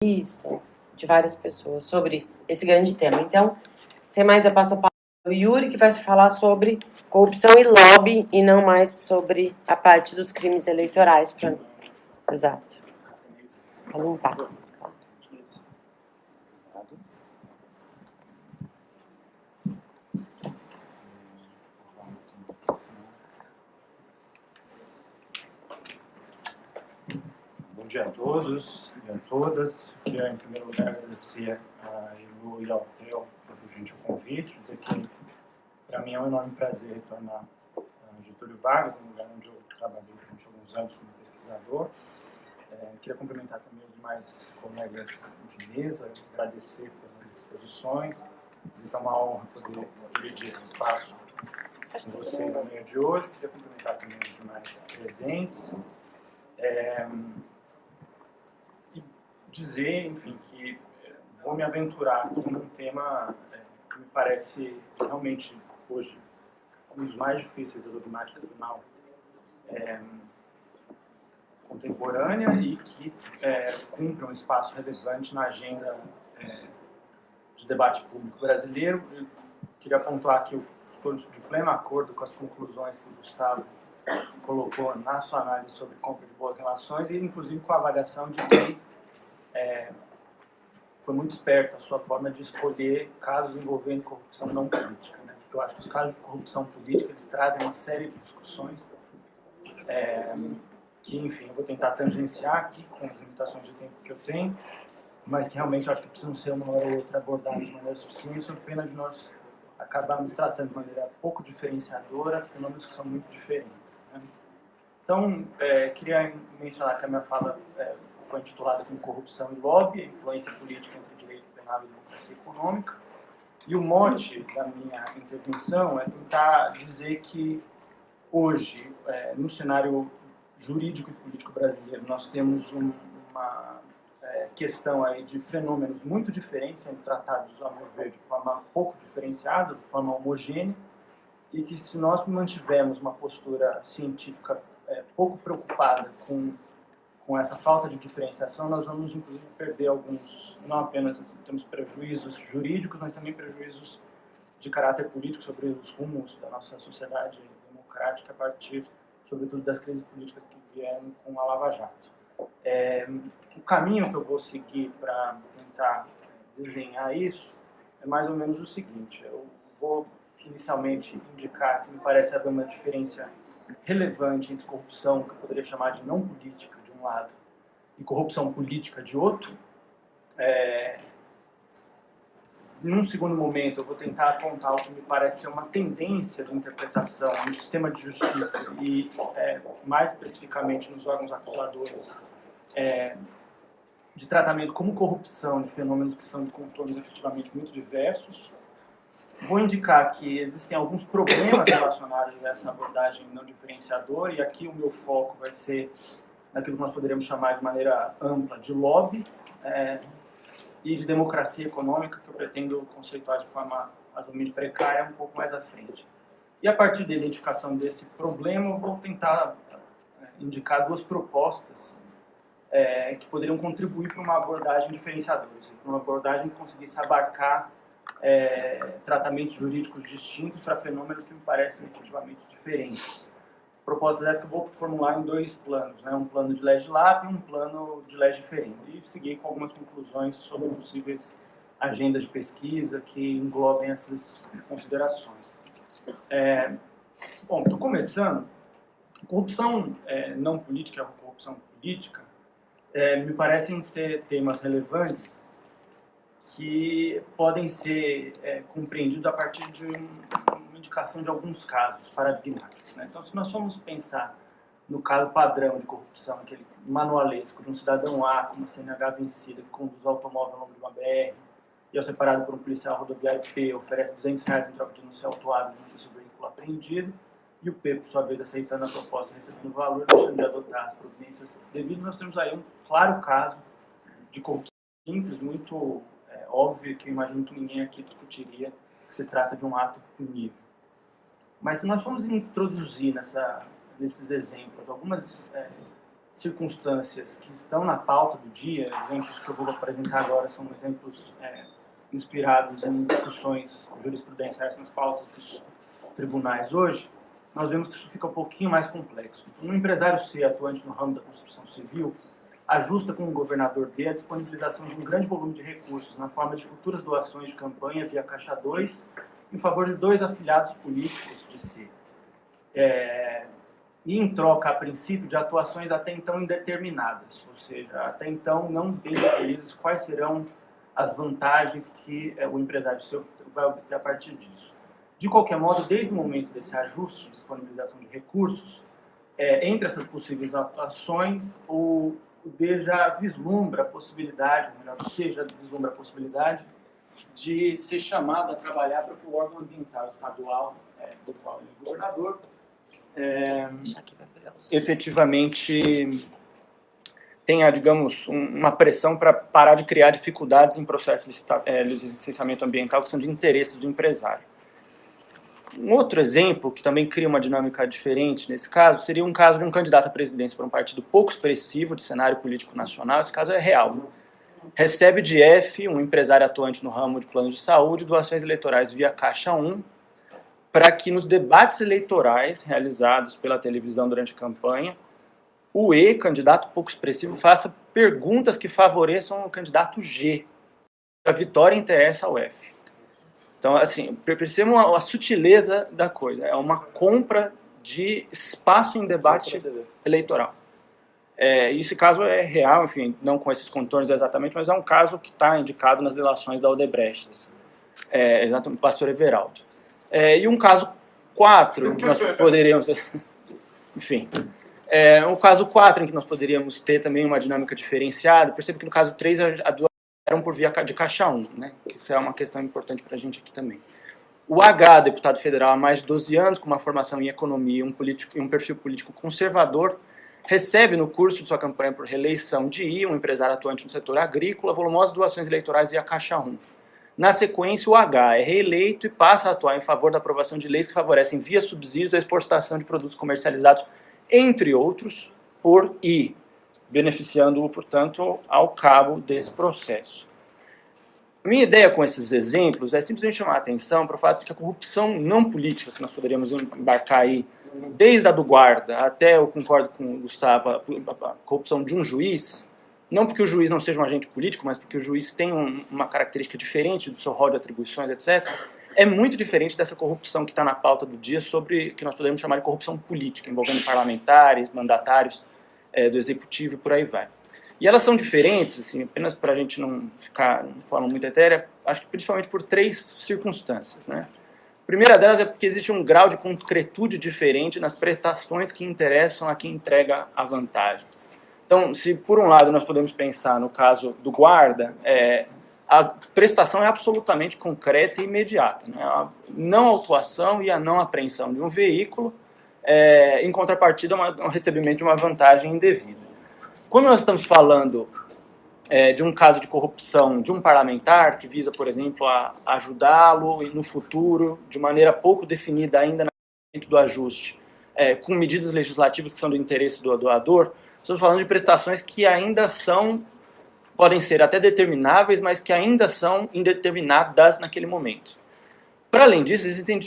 de várias pessoas sobre esse grande tema. Então, sem mais, eu passo a palavra ao Yuri, que vai falar sobre corrupção e lobby, e não mais sobre a parte dos crimes eleitorais. Exato. Para limpar. Bom dia a todos e a todas. Queria, em primeiro lugar, agradecer a Elu e ao Theo pelo gentil convite. Dizer que, para mim, é um enorme prazer retornar a Getúlio Vargas, um lugar onde eu trabalhei durante alguns anos como pesquisador. Queria cumprimentar também os demais colegas de mesa, agradecer pelas exposições. Dizer que é uma honra poder dividir esse espaço com vocês na manhã de hoje. Queria cumprimentar também os demais presentes. E dizer, enfim, que vou me aventurar aqui num tema que me parece realmente, hoje, um dos mais difíceis da dogmática tribunal contemporânea e que cumpre um espaço relevante na agenda de debate público brasileiro. Eu queria pontuar que eu estou de pleno acordo com as conclusões que o Gustavo colocou na sua análise sobre compra de boas relações e, inclusive, com a avaliação de que foi muito esperta a sua forma de escolher casos envolvendo corrupção não política, né? Porque eu acho que os casos de corrupção política eles trazem uma série de discussões que, enfim, eu vou tentar tangenciar aqui com as limitações de tempo que eu tenho, mas que realmente eu acho que precisam ser uma hora ou outra abordadas de maneira suficiente, sob pena de nós acabarmos tratando de maneira pouco diferenciadora fenômenos que são muito diferentes, né? Então, queria mencionar que a minha fala foi intitulada como Corrupção e Lobby, influência política entre direito penal e democracia econômica. E o mote da minha intervenção é tentar dizer que hoje, no cenário jurídico e político brasileiro, nós temos uma questão aí de fenômenos muito diferentes sendo tratados, a meu ver, de forma pouco diferenciada, de forma homogênea, e que se nós mantivermos uma postura científica pouco preocupada com essa falta de diferenciação, nós vamos, inclusive, perder alguns, não apenas assim, temos prejuízos jurídicos, mas também prejuízos de caráter político sobre os rumos da nossa sociedade democrática a partir, sobretudo, das crises políticas que vieram com a Lava Jato. O caminho que eu vou seguir para tentar desenhar isso é mais ou menos o seguinte: eu vou inicialmente indicar que me parece haver uma diferença relevante entre corrupção, que eu poderia chamar de não política, de um lado, e corrupção política, de outro. Num segundo momento, eu vou tentar apontar o que me parece ser uma tendência de interpretação no sistema de justiça e, mais especificamente, nos órgãos acusadores, de tratamento como corrupção de fenômenos que são de contornos efetivamente muito diversos. Vou indicar que existem alguns problemas relacionados a essa abordagem não diferenciadora, e aqui o meu foco vai ser naquilo que nós poderíamos chamar de maneira ampla de lobby e de democracia econômica, que eu pretendo conceituar de forma razoavelmente precária um pouco mais à frente. E a partir da identificação desse problema, eu vou tentar indicar duas propostas que poderiam contribuir para uma abordagem diferenciadora, para uma abordagem que conseguisse abarcar tratamentos jurídicos distintos para fenômenos que me parecem efetivamente diferentes. Propostas essas que eu vou formular em dois planos, né? Um plano de legislato e um plano de legifering, e seguir com algumas conclusões sobre possíveis agendas de pesquisa que englobem essas considerações. Bom, estou começando. Corrupção não política, corrupção política, me parecem ser temas relevantes que podem ser compreendidos a partir de uma indicação de alguns casos paradigmáticos, né? Então, se nós formos pensar no caso padrão de corrupção, aquele manualesco de um cidadão A com uma CNH vencida que conduz o automóvel ao longo de uma BR e ao separado por um policial rodoviário P, oferece R$200 em troca de denúncia autuada de um veículo apreendido, e o P, por sua vez, aceitando a proposta, recebendo o valor, deixando de adotar as providências devidas, nós temos aí um claro caso de corrupção simples, muito óbvio, que eu imagino que ninguém aqui discutiria que se trata de um ato punível. Mas se nós formos introduzir nesses exemplos algumas circunstâncias que estão na pauta do dia, exemplos que eu vou apresentar agora são exemplos inspirados em discussões jurisprudenciais nas pautas dos tribunais hoje, nós vemos que isso fica um pouquinho mais complexo. Um empresário C atuante no ramo da construção civil ajusta com o governador D a disponibilização de um grande volume de recursos na forma de futuras doações de campanha via Caixa 2 em favor de 2 afiliados políticos de C. E em troca, a princípio, de atuações até então indeterminadas, ou seja, até então não bem definidas quais serão as vantagens que o empresário C vai obter a partir disso. De qualquer modo, desde o momento desse ajuste de disponibilização de recursos, entre essas possíveis atuações, o D já vislumbra a possibilidade, melhor, o C já vislumbra a possibilidade de ser chamado a trabalhar para o órgão ambiental estadual, do qual ele é governador, efetivamente tenha, digamos, uma pressão para parar de criar dificuldades em processos de licenciamento ambiental que são de interesses do empresário. Um outro exemplo, que também cria uma dinâmica diferente nesse caso, seria um caso de um candidato à presidência por um partido pouco expressivo de cenário político nacional. Esse caso é real. Recebe de F, um empresário atuante no ramo de planos de saúde, doações eleitorais via Caixa 1, para que nos debates eleitorais realizados pela televisão durante a campanha, o E, candidato pouco expressivo, faça perguntas que favoreçam o candidato G. A vitória interessa ao F. Então, assim, percebam a sutileza da coisa. É uma compra de espaço em debate eleitoral. Esse caso é real, enfim, não com esses contornos exatamente, mas é um caso que está indicado nas delações da Odebrecht. Exatamente, o pastor Everaldo. E um caso 4, que nós poderíamos... Enfim... o caso 4, em que nós poderíamos ter também uma dinâmica diferenciada, percebo que no caso 3 a doação eram por via de Caixa 1, né? Isso é uma questão importante para a gente aqui também. O H, deputado federal há mais de 12 anos, com uma formação em economia e um perfil político conservador, recebe no curso de sua campanha por reeleição de I, um empresário atuante no setor agrícola, volumosas doações eleitorais via Caixa 1. Na sequência, o H é reeleito e passa a atuar em favor da aprovação de leis que favorecem via subsídios a exportação de produtos comercializados, entre outros, por I, beneficiando-o, portanto, ao cabo desse processo. A minha ideia com esses exemplos é simplesmente chamar a atenção para o fato de que a corrupção não política, que nós poderíamos embarcar aí, desde a do guarda até, eu concordo com o Gustavo, a corrupção de um juiz, não porque o juiz não seja um agente político, mas porque o juiz tem uma característica diferente do seu rol de atribuições, etc., é muito diferente dessa corrupção que está na pauta do dia sobre que nós podemos chamar de corrupção política, envolvendo parlamentares, mandatários do executivo e por aí vai. E elas são diferentes, assim, apenas para a gente não ficar de forma muito etérea, acho que principalmente por 3 circunstâncias, né? A primeira delas é porque existe um grau de concretude diferente nas prestações que interessam a quem entrega a vantagem. Então, se por um lado nós podemos pensar no caso do guarda, a prestação é absolutamente concreta e imediata, né? A não autuação e a não apreensão de um veículo, em contrapartida ao recebimento de uma vantagem indevida. Quando nós estamos falando de um caso de corrupção de um parlamentar que visa, por exemplo, a ajudá-lo no futuro, de maneira pouco definida ainda no momento do ajuste, com medidas legislativas que são do interesse do doador, estamos falando de prestações que ainda podem ser até determináveis, mas que ainda são indeterminadas naquele momento. Para além disso, existem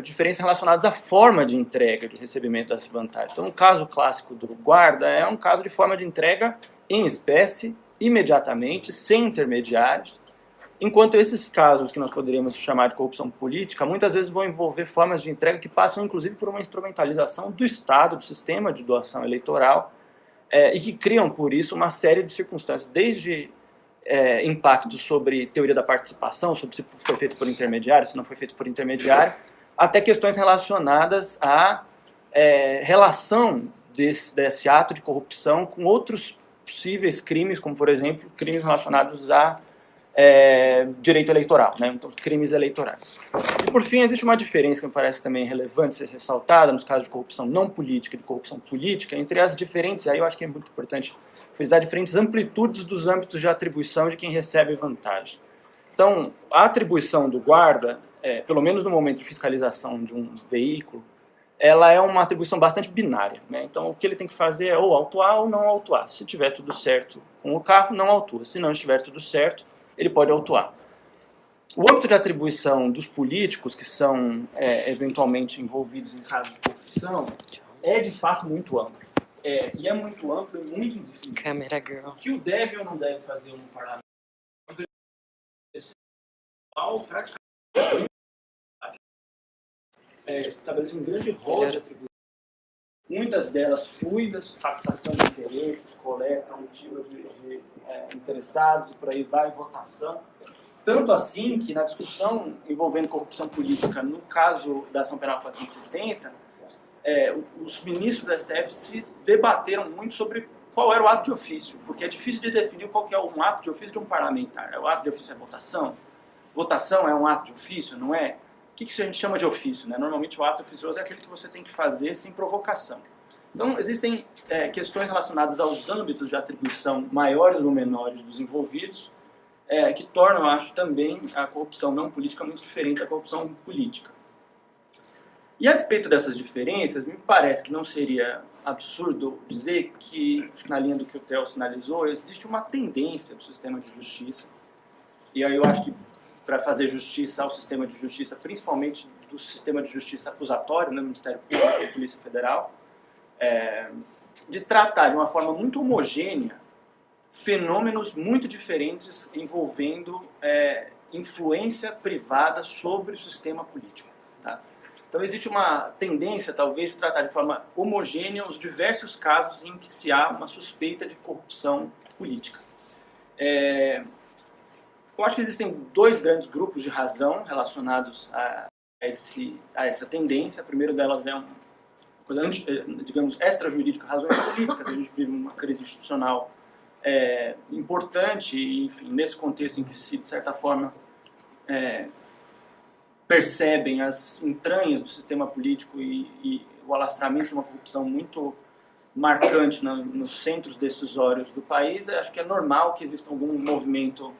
diferenças relacionadas à forma de entrega, de recebimento das vantagens. Então, o caso clássico do guarda é um caso de forma de entrega em espécie, imediatamente, sem intermediários, enquanto esses casos que nós poderíamos chamar de corrupção política, muitas vezes vão envolver formas de entrega que passam, inclusive, por uma instrumentalização do Estado, do sistema de doação eleitoral, e que criam, por isso, uma série de circunstâncias, desde impactos sobre teoria da participação, sobre se foi feito por intermediário, se não foi feito por intermediário, até questões relacionadas à relação desse ato de corrupção com outros possíveis crimes, como, por exemplo, crimes relacionados a direito eleitoral, né? Então, crimes eleitorais. E, por fim, existe uma diferença que me parece também relevante ser ressaltada nos casos de corrupção não política e de corrupção política, entre as diferentes, e aí eu acho que é muito importante frisar diferentes amplitudes dos âmbitos de atribuição de quem recebe vantagem. Então, a atribuição do guarda, pelo menos no momento de fiscalização de um veículo, ela é uma atribuição bastante binária, né? Então, o que ele tem que fazer é ou autuar ou não autuar. Se tiver tudo certo com o carro, não autua. Se não estiver tudo certo, ele pode autuar. O âmbito de atribuição dos políticos que são eventualmente envolvidos em casos de corrupção é, de fato, muito amplo. E é muito amplo e muito indefinido. Câmera girl. O que o deve ou não deve fazer um parlamento praticamente estabelece um grande rol de atribuições. Muitas delas fluidas, captação de interesses, coleta motivos de interessados, e por aí vai, votação. Tanto assim que na discussão envolvendo corrupção política, no caso da ação penal 470, os ministros do STF se debateram muito sobre qual era o ato de ofício, porque é difícil de definir qual que é um ato de ofício de um parlamentar. O ato de ofício é votação? Votação é um ato de ofício, não é? O que a gente chama de ofício, né? Normalmente o ato oficioso é aquele que você tem que fazer sem provocação. Então, existem questões relacionadas aos âmbitos de atribuição maiores ou menores dos envolvidos, que tornam, acho, também a corrupção não política muito diferente da corrupção política. E a despeito dessas diferenças, me parece que não seria absurdo dizer que, na linha do que o Theo sinalizou, existe uma tendência do sistema de justiça, e aí eu acho que para fazer justiça ao sistema de justiça, principalmente do sistema de justiça acusatório, no Ministério Público e Polícia Federal, de tratar de uma forma muito homogênea fenômenos muito diferentes envolvendo influência privada sobre o sistema político. Tá? Então existe uma tendência, talvez, de tratar de forma homogênea os diversos casos em que se há uma suspeita de corrupção política. Eu acho que existem dois grandes grupos de razão relacionados a essa tendência. A primeira delas é uma coisa, digamos, extrajurídica, razões políticas. A gente vive uma crise institucional importante, e, enfim, nesse contexto em que se, de certa forma, percebem as entranhas do sistema político e o alastramento de uma corrupção muito marcante nos centros decisórios do país, acho que é normal que exista algum movimento,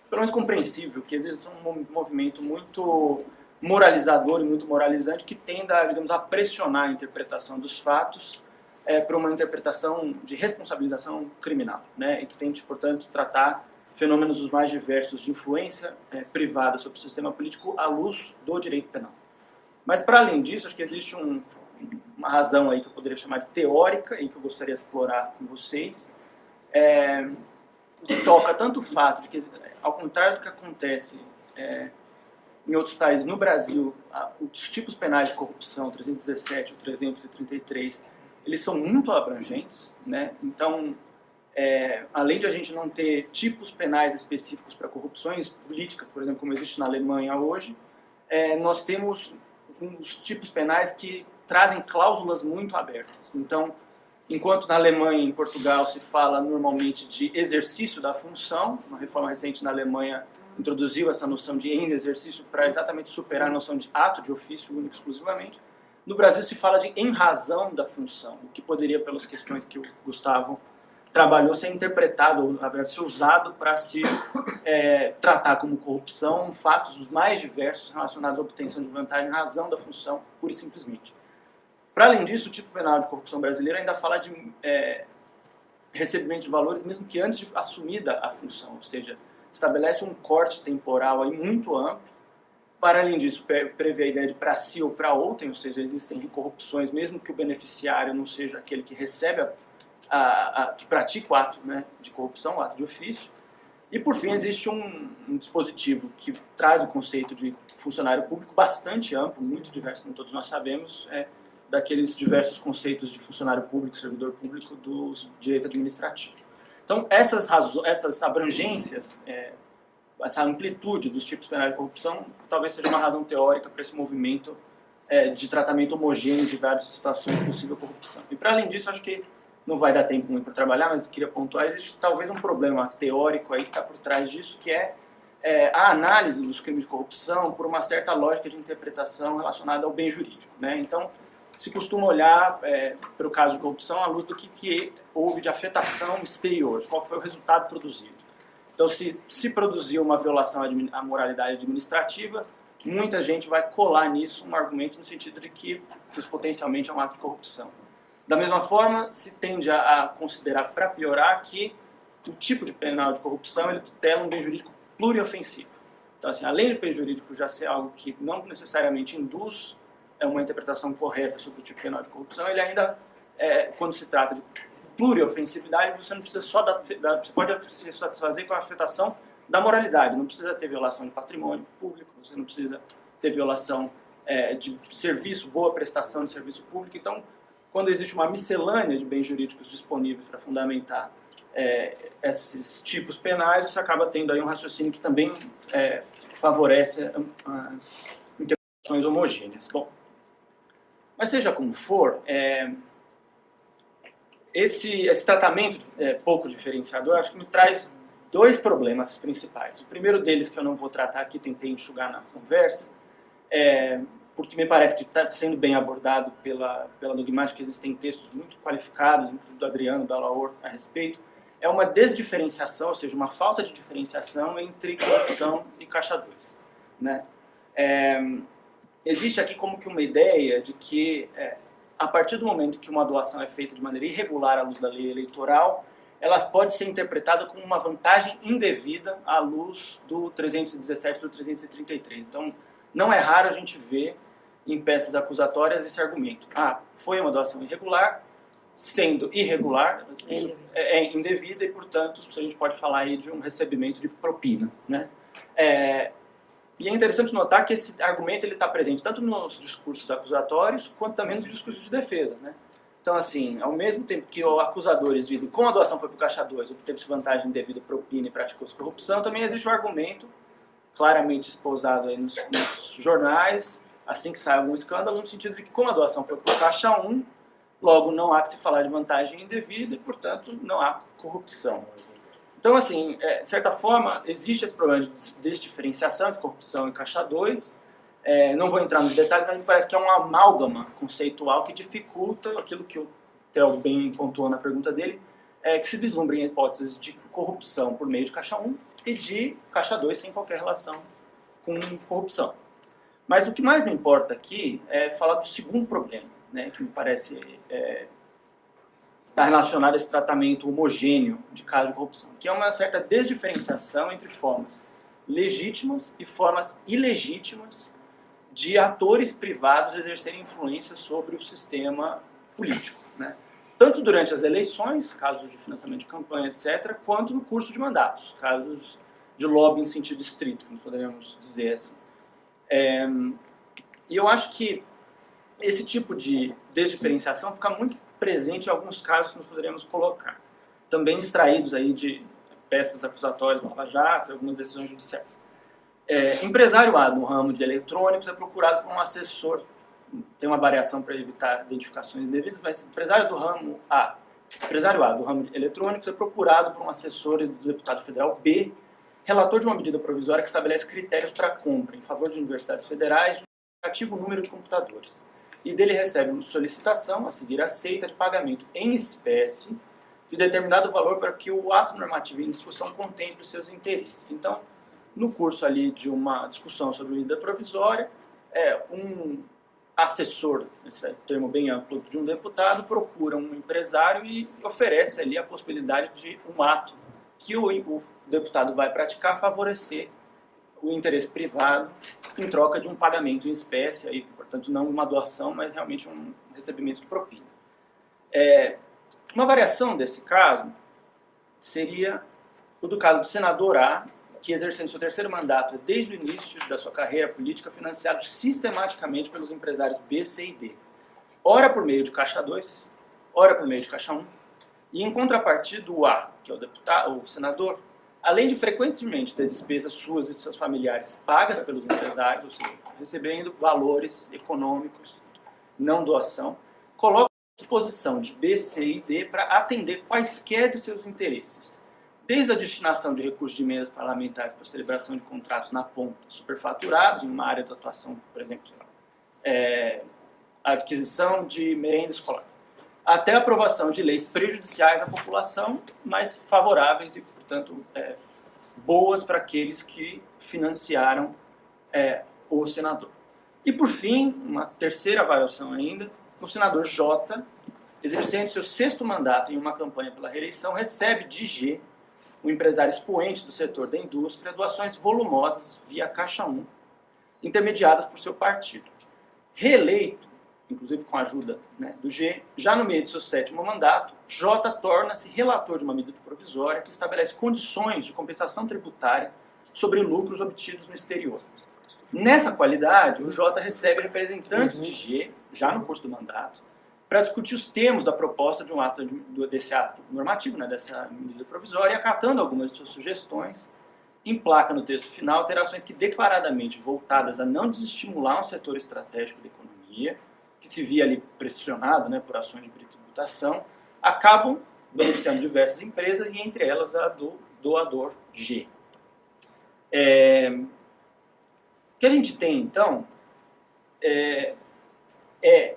pelo menos compreensível, que exista um movimento muito moralizador e muito moralizante que tenda, digamos, a pressionar a interpretação dos fatos para uma interpretação de responsabilização criminal, né? E que tente, portanto, tratar fenômenos os mais diversos de influência privada sobre o sistema político à luz do direito penal. Mas, para além disso, acho que existe uma razão aí que eu poderia chamar de teórica e que eu gostaria de explorar com vocês, que toca tanto o fato de que, ao contrário do que acontece em outros países, no Brasil, os tipos penais de corrupção, 317 ou 333, eles são muito abrangentes, né? Então, além de a gente não ter tipos penais específicos para corrupções políticas, por exemplo, como existe na Alemanha hoje, nós temos uns tipos penais que trazem cláusulas muito abertas. Então, enquanto na Alemanha e em Portugal se fala normalmente de exercício da função, uma reforma recente na Alemanha introduziu essa noção de em exercício para exatamente superar a noção de ato de ofício único exclusivamente. No Brasil se fala de em razão da função, o que poderia, pelas questões que o Gustavo trabalhou, ser interpretado, ser usado para se tratar como corrupção fatos os mais diversos relacionados à obtenção de vantagem em razão da função, pura e simplesmente. Para além disso, o tipo penal de corrupção brasileiro ainda fala de recebimento de valores mesmo que antes de assumida a função, ou seja, estabelece um corte temporal aí muito amplo. Para além disso, prevê a ideia de para si ou para outrem, ou seja, existem corrupções mesmo que o beneficiário não seja aquele que recebe que pratica o ato, né, de corrupção, o ato de ofício. E, por fim, existe um dispositivo que traz o conceito de funcionário público bastante amplo, muito diverso, como todos nós sabemos, daqueles diversos conceitos de funcionário público, servidor público, do direito administrativo. Então, essas abrangências, essa amplitude dos tipos penais de corrupção, talvez seja uma razão teórica para esse movimento de tratamento homogêneo de várias situações de possível corrupção. E, para além disso, acho que não vai dar tempo muito para trabalhar, mas eu queria pontuar, existe talvez um problema teórico aí que está por trás disso, que é a análise dos crimes de corrupção por uma certa lógica de interpretação relacionada ao bem jurídico, né? Então, se costuma olhar para o caso de corrupção à luz do que houve de afetação exterior, qual foi o resultado produzido. Então, se produziu uma violação à moralidade administrativa, muita gente vai colar nisso um argumento no sentido de que isso potencialmente é um ato de corrupção. Da mesma forma, se tende a considerar, para piorar, que o tipo de penal de corrupção ele tutela um bem jurídico pluriofensivo. Então, assim, além do bem jurídico já ser algo que não necessariamente induz uma interpretação correta sobre o tipo penal de corrupção, ele ainda, quando se trata de pluriofensividade, você não precisa só você pode se satisfazer com a afetação da moralidade, não precisa ter violação de patrimônio público, você não precisa ter violação de serviço, boa prestação de serviço público. Então, quando existe uma miscelânea de bens jurídicos disponíveis para fundamentar esses tipos penais, você acaba tendo aí um raciocínio que também favorece interpretações homogêneas. Bom, mas seja como for, esse tratamento pouco diferenciador, acho que me traz dois problemas principais. O primeiro deles, que eu não vou tratar aqui, tentei enxugar na conversa, porque me parece que está sendo bem abordado pela dogmática, existem textos muito qualificados, inclusive do Adriano Dallaor, a respeito, é uma desdiferenciação, ou seja, uma falta de diferenciação entre corrupção e caixa 2. Né? Existe aqui como que uma ideia de que, a partir do momento que uma doação é feita de maneira irregular à luz da lei eleitoral, ela pode ser interpretada como uma vantagem indevida à luz do 317 e do 333. Então, não é raro a gente ver em peças acusatórias esse argumento. Foi uma doação irregular, sendo irregular, é indevida e, portanto, a gente pode falar aí de um recebimento de propina. Né? E é interessante notar que esse argumento está presente tanto nos discursos acusatórios quanto também nos discursos de defesa. Né? Então, assim, ao mesmo tempo que os acusadores dizem como a doação foi para o caixa 2, obteve-se vantagem indevida, propina e praticou-se corrupção, também existe um argumento claramente esposado aí nos jornais, assim que sai algum escândalo, no sentido de que como a doação foi para o caixa 1, logo não há que se falar de vantagem indevida e, portanto, não há corrupção. Então, assim, de certa forma, existe esse problema de desdiferenciação de corrupção e caixa 2. Não vou entrar nos detalhes, mas me parece que é uma amálgama conceitual que dificulta aquilo que o Theo bem pontuou na pergunta dele, que se vislumbrem hipóteses de corrupção por meio de caixa 1 e de caixa 2 sem qualquer relação com corrupção. Mas o que mais me importa aqui é falar do segundo problema, né, que me parece está relacionado a esse tratamento homogêneo de casos de corrupção, que é uma certa desdiferenciação entre formas legítimas e formas ilegítimas de atores privados exercerem influência sobre o sistema político. Né? Tanto durante as eleições, casos de financiamento de campanha, etc., quanto no curso de mandatos, casos de lobby em sentido estrito, como poderíamos dizer assim. E eu acho que esse tipo de desdiferenciação fica muito presente em alguns casos que nós poderíamos colocar, também extraídos aí de peças acusatórias do Lava Jato e algumas decisões judiciais. Empresário A no ramo de eletrônicos é procurado por um assessor, tem uma variação para evitar identificações indevidas, mas empresário A do ramo de eletrônicos é procurado por um assessor do deputado federal B, relator de uma medida provisória que estabelece critérios para compra em favor de universidades federais de um ativo número de computadores. E dele recebe uma solicitação, a seguir aceita, de pagamento em espécie de determinado valor para que o ato normativo em discussão contemple os seus interesses. Então, no curso ali de uma discussão sobre medida provisória, um assessor, esse é um termo bem amplo, de um deputado, procura um empresário e oferece ali a possibilidade de um ato que o deputado vai praticar favorecer o interesse privado em troca de um pagamento em espécie, aí, portanto, não uma doação, mas realmente um recebimento de propina. Uma variação desse caso seria o do caso do senador A, que exercendo seu terceiro mandato desde o início da sua carreira política, financiado sistematicamente pelos empresários B, C e D. Ora por meio de caixa 2, ora por meio de caixa 1, e em contrapartida o A, que é o deputado, o senador, além de frequentemente ter despesas suas e de seus familiares pagas pelos empresários, ou seja, recebendo valores econômicos, não doação, coloca à disposição de B, C e D para atender quaisquer de seus interesses, desde a destinação de recursos de emendas parlamentares para celebração de contratos na ponta, superfaturados em uma área de atuação, por exemplo, a aquisição de merenda escolar, até a aprovação de leis prejudiciais à população, mas favoráveis e, portanto, boas para aqueles que financiaram o senador. E, por fim, uma terceira variação ainda, o senador J, exercendo seu 6º mandato em uma campanha pela reeleição, recebe de G, um empresário expoente do setor da indústria, doações volumosas via Caixa 1, intermediadas por seu partido. Reeleito, inclusive com a ajuda, né, do G, já no meio de seu 7º mandato, J torna-se relator de uma medida provisória que estabelece condições de compensação tributária sobre lucros obtidos no exterior. Nessa qualidade, o J recebe representantes de G, já no curso do mandato, para discutir os termos da proposta de um ato desse ato normativo, né, dessa medida provisória, e acatando algumas de suas sugestões, emplaca no texto final alterações que declaradamente voltadas a não desestimular um setor estratégico da economia, que se via ali pressionado, né, por ações de tributação, acabam beneficiando diversas empresas, e entre elas a do doador G. O que a gente tem, então, é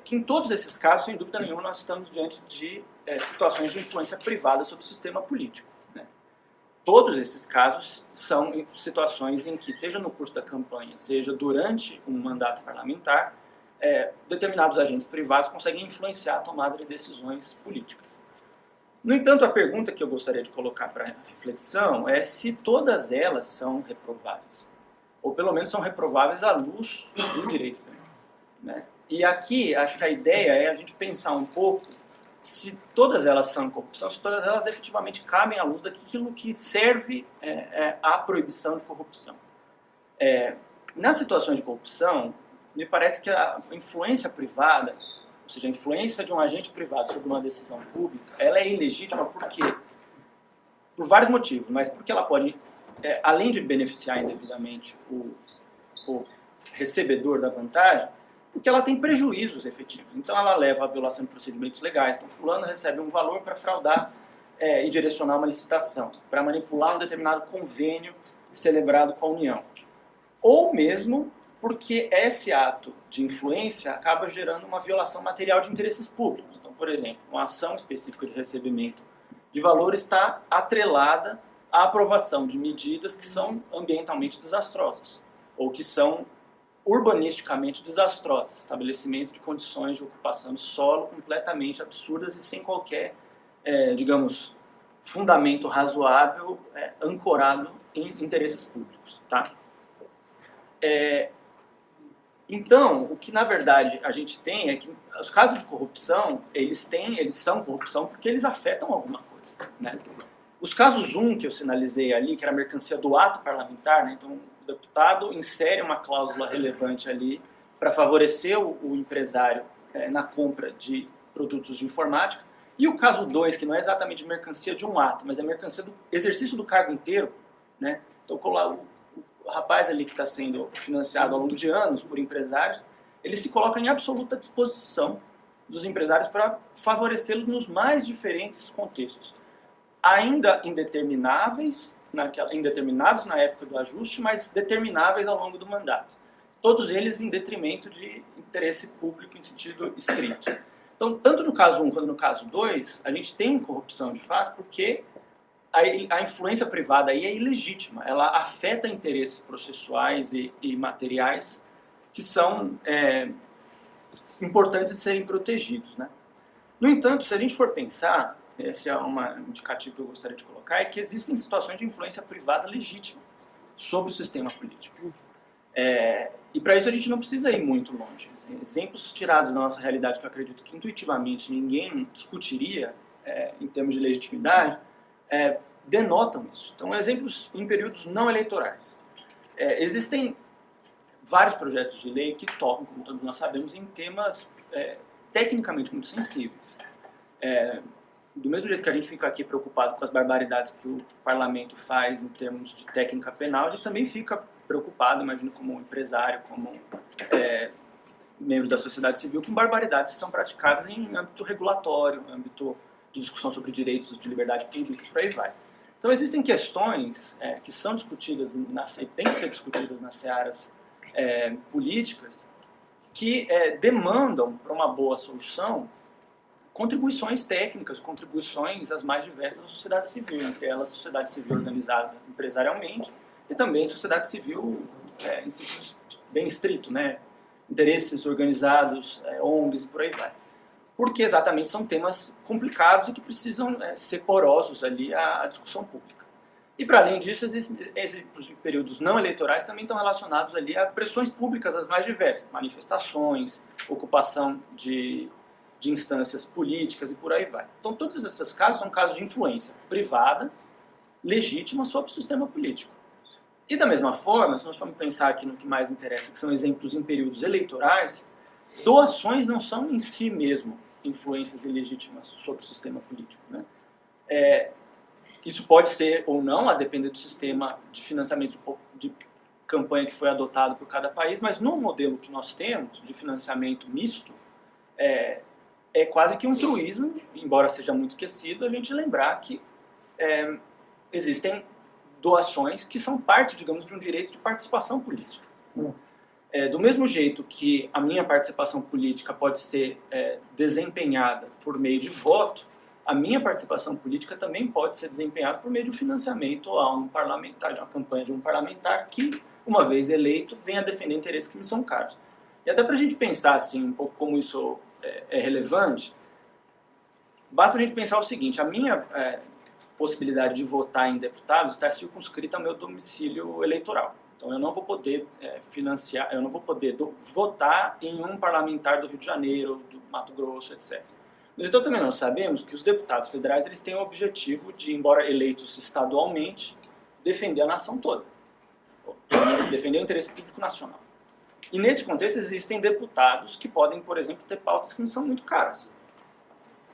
que em todos esses casos, sem dúvida nenhuma, nós estamos diante de situações de influência privada sobre o sistema político. Né? Todos esses casos são situações em que, seja no curso da campanha, seja durante um mandato parlamentar, determinados agentes privados conseguem influenciar a tomada de decisões políticas. No entanto, a pergunta que eu gostaria de colocar para reflexão é se todas elas são reprováveis, ou pelo menos são reprováveis à luz do direito penal. Né? E aqui, acho que a ideia é a gente pensar um pouco se todas elas são corrupção, se todas elas efetivamente cabem à luz daquilo que serve à proibição de corrupção. Nas situações de corrupção, me parece que a influência privada, ou seja, a influência de um agente privado sobre uma decisão pública, ela é ilegítima por vários motivos, mas porque ela pode, além de beneficiar indevidamente o recebedor da vantagem, porque ela tem prejuízos efetivos. Então ela leva à violação de procedimentos legais. Então fulano recebe um valor para fraudar e direcionar uma licitação, para manipular um determinado convênio celebrado com a União. Ou mesmo porque esse ato de influência acaba gerando uma violação material de interesses públicos. Então, por exemplo, uma ação específica de recebimento de valor está atrelada à aprovação de medidas que são ambientalmente desastrosas, ou que são urbanisticamente desastrosas, estabelecimento de condições de ocupação de solo completamente absurdas e sem qualquer, digamos, fundamento razoável ancorado em interesses públicos. Tá? Então, o que na verdade a gente tem é que os casos de corrupção, eles são corrupção porque eles afetam alguma coisa. Né? Os casos 1 que eu sinalizei ali, que era a mercancia do ato parlamentar, né? Então o deputado insere uma cláusula relevante ali para favorecer o empresário na compra de produtos de informática. E o caso 2, que não é exatamente mercancia de um ato, mas é mercancia do exercício do cargo inteiro. Né? Então o rapaz ali que está sendo financiado ao longo de anos por empresários, ele se coloca em absoluta disposição dos empresários para favorecê-los nos mais diferentes contextos. Ainda indeterminados na época do ajuste, mas determináveis ao longo do mandato. Todos eles em detrimento de interesse público em sentido estrito. Então, tanto no caso 1 quanto no caso 2, a gente tem corrupção de fato, porque a influência privada aí é ilegítima. Ela afeta interesses processuais e materiais que são importantes de serem protegidos. Né? No entanto, se a gente for pensar, esse é um indicativo que eu gostaria de colocar, é que existem situações de influência privada legítima sobre o sistema político. E para isso a gente não precisa ir muito longe. Exemplos tirados da nossa realidade que eu acredito que intuitivamente ninguém discutiria em termos de legitimidade, denotam isso. Então, exemplos em períodos não eleitorais. Existem vários projetos de lei que tocam, como todos nós sabemos, em temas tecnicamente muito sensíveis. Do mesmo jeito que a gente fica aqui preocupado com as barbaridades que o parlamento faz em termos de técnica penal, a gente também fica preocupado, imagino, como empresário, como membro da sociedade civil, com barbaridades que são praticadas em âmbito regulatório, em âmbito de discussão sobre direitos de liberdade pública, por aí vai. Então, existem questões que são discutidas, têm que ser discutidas nas searas políticas, que demandam, para uma boa solução, contribuições técnicas, contribuições as mais diversas da sociedade civil, entre elas a sociedade civil organizada empresarialmente e também a sociedade civil em sentido bem estrito, né? interesses organizados, ONGs e por aí vai. Porque exatamente são temas complicados e que precisam ser porosos ali à discussão pública. E, para além disso, exemplos de períodos não eleitorais também estão relacionados ali a pressões públicas as mais diversas, manifestações, ocupação de instâncias políticas e por aí vai. Então, todos esses casos são casos de influência privada, legítima sobre o sistema político. E, da mesma forma, se nós formos pensar aqui no que mais interessa, que são exemplos em períodos eleitorais, doações não são em si mesmo influências ilegítimas sobre o sistema político, né? Isso pode ser ou não, a depender do sistema de financiamento de campanha que foi adotado por cada país, mas no modelo que nós temos de financiamento misto, é quase que um truísmo, embora seja muito esquecido, a gente lembrar que existem doações que são parte, digamos, de um direito de participação política. Do mesmo jeito que a minha participação política pode ser desempenhada por meio de voto, a minha participação política também pode ser desempenhada por meio de um financiamento a um parlamentar, de uma campanha de um parlamentar que, uma vez eleito, venha defender interesses que me são caros. E até para a gente pensar assim, um pouco como isso é relevante, basta a gente pensar o seguinte: a minha possibilidade de votar em deputados está circunscrita ao meu domicílio eleitoral. Então eu não vou poder financiar, eu não vou poder votar em um parlamentar do Rio de Janeiro, do Mato Grosso, etc. Mas então também nós sabemos que os deputados federais eles têm o objetivo de, embora eleitos estadualmente, defender a nação toda. Eles defender o interesse público nacional. E nesse contexto existem deputados que podem, por exemplo, ter pautas que não são muito caras.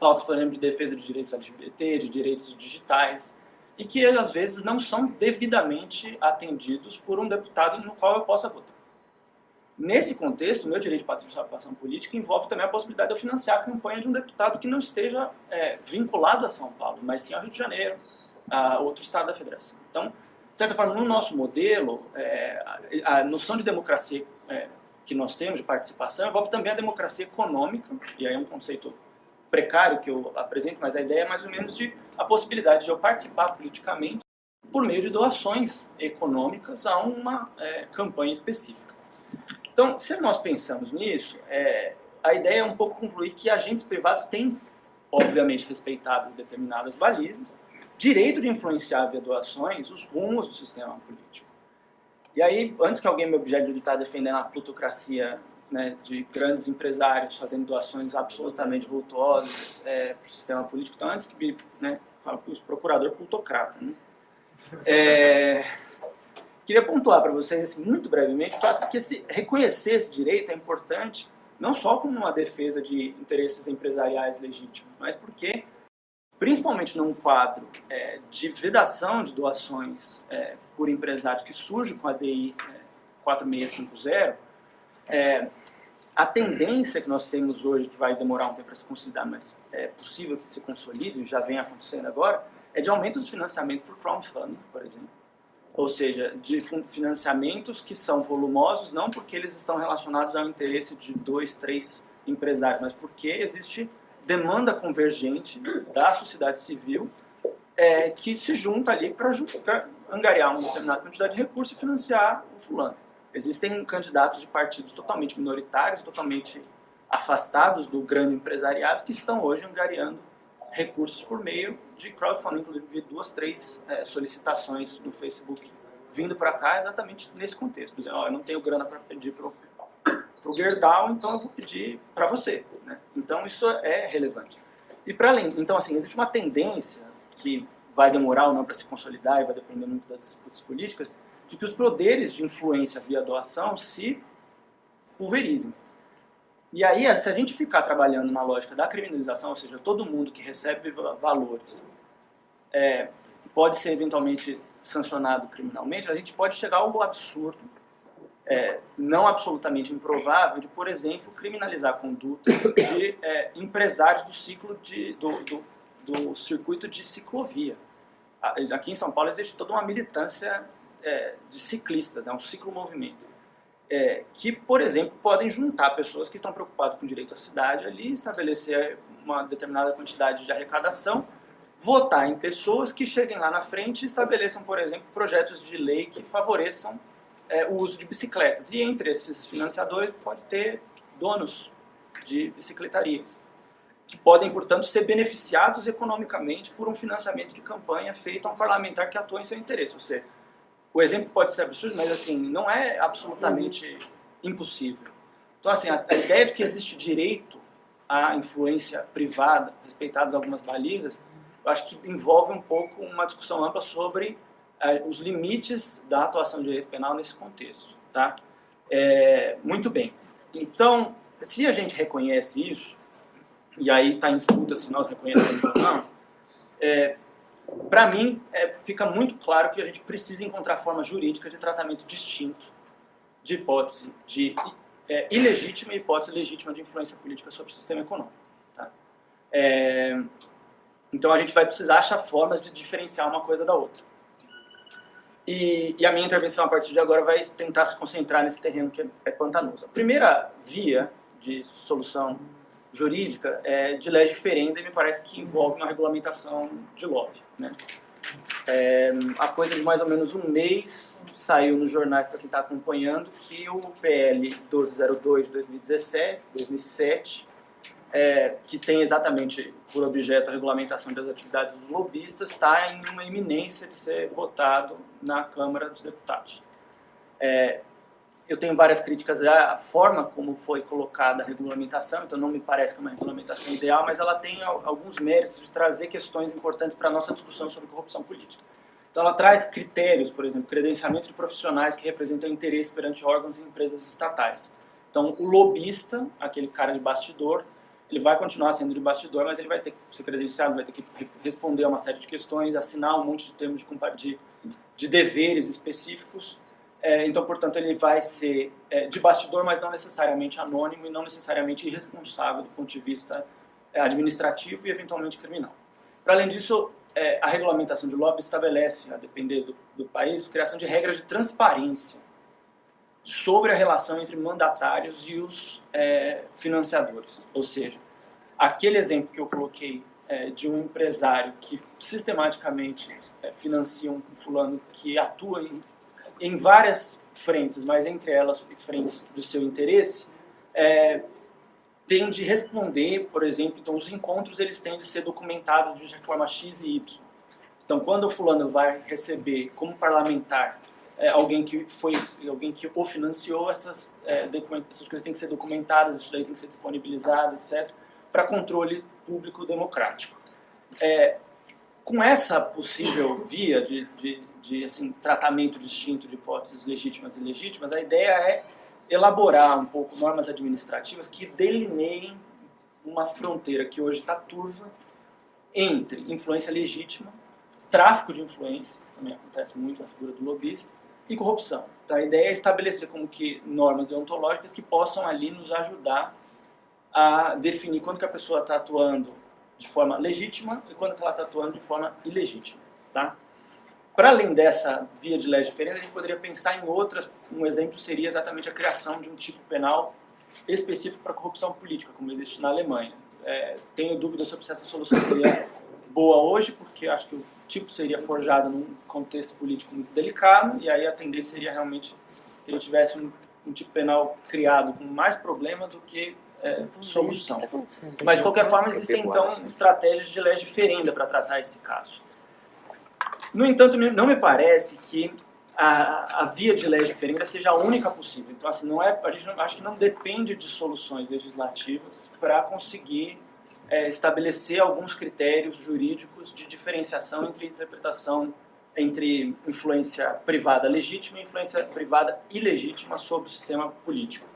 Pautas, por exemplo, de defesa de direitos LGBT, de direitos digitais, e que às vezes não são devidamente atendidos por um deputado no qual eu possa votar. Nesse contexto, o meu direito de participação política envolve também a possibilidade de eu financiar a campanha de um deputado que não esteja vinculado a São Paulo, mas sim ao Rio de Janeiro, a outro estado da federação. Então, de certa forma, no nosso modelo, a noção de democracia que nós temos de participação envolve também a democracia econômica, e aí é um conceito precário que eu apresento, mas a ideia é mais ou menos de a possibilidade de eu participar politicamente por meio de doações econômicas a uma campanha específica. Então, se nós pensamos nisso, a ideia é um pouco concluir que agentes privados têm, obviamente, respeitadas determinadas balizas, direito de influenciar via doações os rumos do sistema político. E aí, antes que alguém me objete de estar defendendo a plutocracia, né, de grandes empresários fazendo doações absolutamente vultuosas para o sistema político, então antes que fala para os procurador plutocrata, né? Queria pontuar para vocês, assim, muito brevemente, o fato de que reconhecer esse direito é importante, não só como uma defesa de interesses empresariais legítimos, mas porque, principalmente num quadro de vedação de doações por empresários que surge com a DI 4650, a tendência que nós temos hoje, que vai demorar um tempo para se consolidar, mas é possível que se consolide, e já vem acontecendo agora, é de aumento dos financiamentos por crowdfunding, por exemplo. Ou seja, de financiamentos que são volumosos, não porque eles estão relacionados ao interesse de 2, 3 empresários, mas porque existe demanda convergente da sociedade civil que se junta ali para angariar uma determinada quantidade de recursos e financiar o fulano. Existem candidatos de partidos totalmente minoritários, totalmente afastados do grande empresariado, que estão hoje angariando recursos por meio de crowdfunding. Inclusive, vi 2, 3 solicitações no Facebook vindo para cá exatamente nesse contexto. Dizendo, eu não tenho grana para pedir para o Gerdau, então eu vou pedir para você, né? Então, isso é relevante. E para além, então, assim, existe uma tendência que vai demorar ou não para se consolidar e vai depender muito das disputas políticas, de que os poderes de influência via doação se pulverizem. E aí, se a gente ficar trabalhando na lógica da criminalização, ou seja, todo mundo que recebe valores pode ser eventualmente sancionado criminalmente, a gente pode chegar ao absurdo, não absolutamente improvável, de, por exemplo, criminalizar condutas de empresários do ciclo do circuito de ciclovia. Aqui em São Paulo existe toda uma militância de ciclistas, né, um ciclomovimento, que, por exemplo, podem juntar pessoas que estão preocupadas com o direito à cidade ali, estabelecer uma determinada quantidade de arrecadação, votar em pessoas que cheguem lá na frente e estabeleçam, por exemplo, projetos de lei que favoreçam o uso de bicicletas. E entre esses financiadores pode ter donos de bicicletarias, que podem, portanto, ser beneficiados economicamente por um financiamento de campanha feito a um parlamentar que atua em seu interesse. Ou seja, o exemplo pode ser absurdo, mas assim, não é absolutamente impossível. Então, assim, a ideia de que existe direito à influência privada, respeitadas algumas balizas, eu acho que envolve um pouco uma discussão ampla sobre os limites da atuação de direito penal nesse contexto. Tá? Muito bem. Então, se a gente reconhece isso, e aí está em disputa se nós reconhecemos ou não, para mim, fica muito claro que a gente precisa encontrar formas jurídicas de tratamento distinto de hipótese de ilegítima e hipótese legítima de influência política sobre o sistema econômico. Tá? Então, a gente vai precisar achar formas de diferenciar uma coisa da outra. E a minha intervenção, a partir de agora, vai tentar se concentrar nesse terreno que é pantanoso. A primeira via de solução jurídica é de legifirenda e me parece que envolve uma regulamentação de lobby. Né? Há coisa de mais ou menos um mês, saiu nos jornais para quem está acompanhando, que o PL 1202 de 2007, que tem exatamente por objeto a regulamentação das atividades dos lobistas, está em uma iminência de ser votado na Câmara dos Deputados. Eu tenho várias críticas à forma como foi colocada a regulamentação, então não me parece que é uma regulamentação ideal, mas ela tem alguns méritos de trazer questões importantes para a nossa discussão sobre corrupção política. Então ela traz critérios, por exemplo, credenciamento de profissionais que representam interesse perante órgãos e empresas estatais. Então o lobista, aquele cara de bastidor, ele vai continuar sendo de bastidor, mas ele vai ter que ser credenciado, vai ter que responder a uma série de questões, assinar um monte de termos de deveres específicos. Então, portanto, ele vai ser de bastidor, mas não necessariamente anônimo e não necessariamente irresponsável do ponto de vista administrativo e, eventualmente, criminal. Para além disso, a regulamentação de lobby estabelece, a depender do país, a criação de regras de transparência sobre a relação entre mandatários e os financiadores. Ou seja, aquele exemplo que eu coloquei de um empresário que sistematicamente financia um fulano que atua em várias frentes, mas entre elas frentes do seu interesse, tem de responder, por exemplo, então os encontros eles têm de ser documentados de forma X e Y. Então, quando o fulano vai receber como parlamentar alguém que o financiou, essas coisas têm que ser documentadas, isso daí tem que ser disponibilizado, etc., para controle público democrático. Com essa possível via de assim, tratamento distinto de hipóteses legítimas e ilegítimas, a ideia é elaborar um pouco normas administrativas que delineiem uma fronteira que hoje está turva entre influência legítima, tráfico de influência, que também acontece muito na figura do lobista, e corrupção. Então a ideia é estabelecer como que normas deontológicas que possam ali nos ajudar a definir quando que a pessoa está atuando de forma legítima e quando que ela está atuando de forma ilegítima. Tá? Para além dessa via de legiferação, a gente poderia pensar em outras. Um exemplo seria exatamente a criação de um tipo penal específico para corrupção política, como existe na Alemanha. Tenho dúvidas sobre se essa solução seria boa hoje, porque acho que o tipo seria forjado num contexto político muito delicado, e aí a tendência seria realmente que ele tivesse um tipo penal criado com mais problema do que solução. Mas, de qualquer forma, existem, então, estratégias de legifirenda para tratar esse caso. No entanto, não me parece que a via de legifirenda seja a única possível. Então, assim, a gente acho que não depende de soluções legislativas para conseguir estabelecer alguns critérios jurídicos de diferenciação entre interpretação entre influência privada legítima e influência privada ilegítima sobre o sistema político.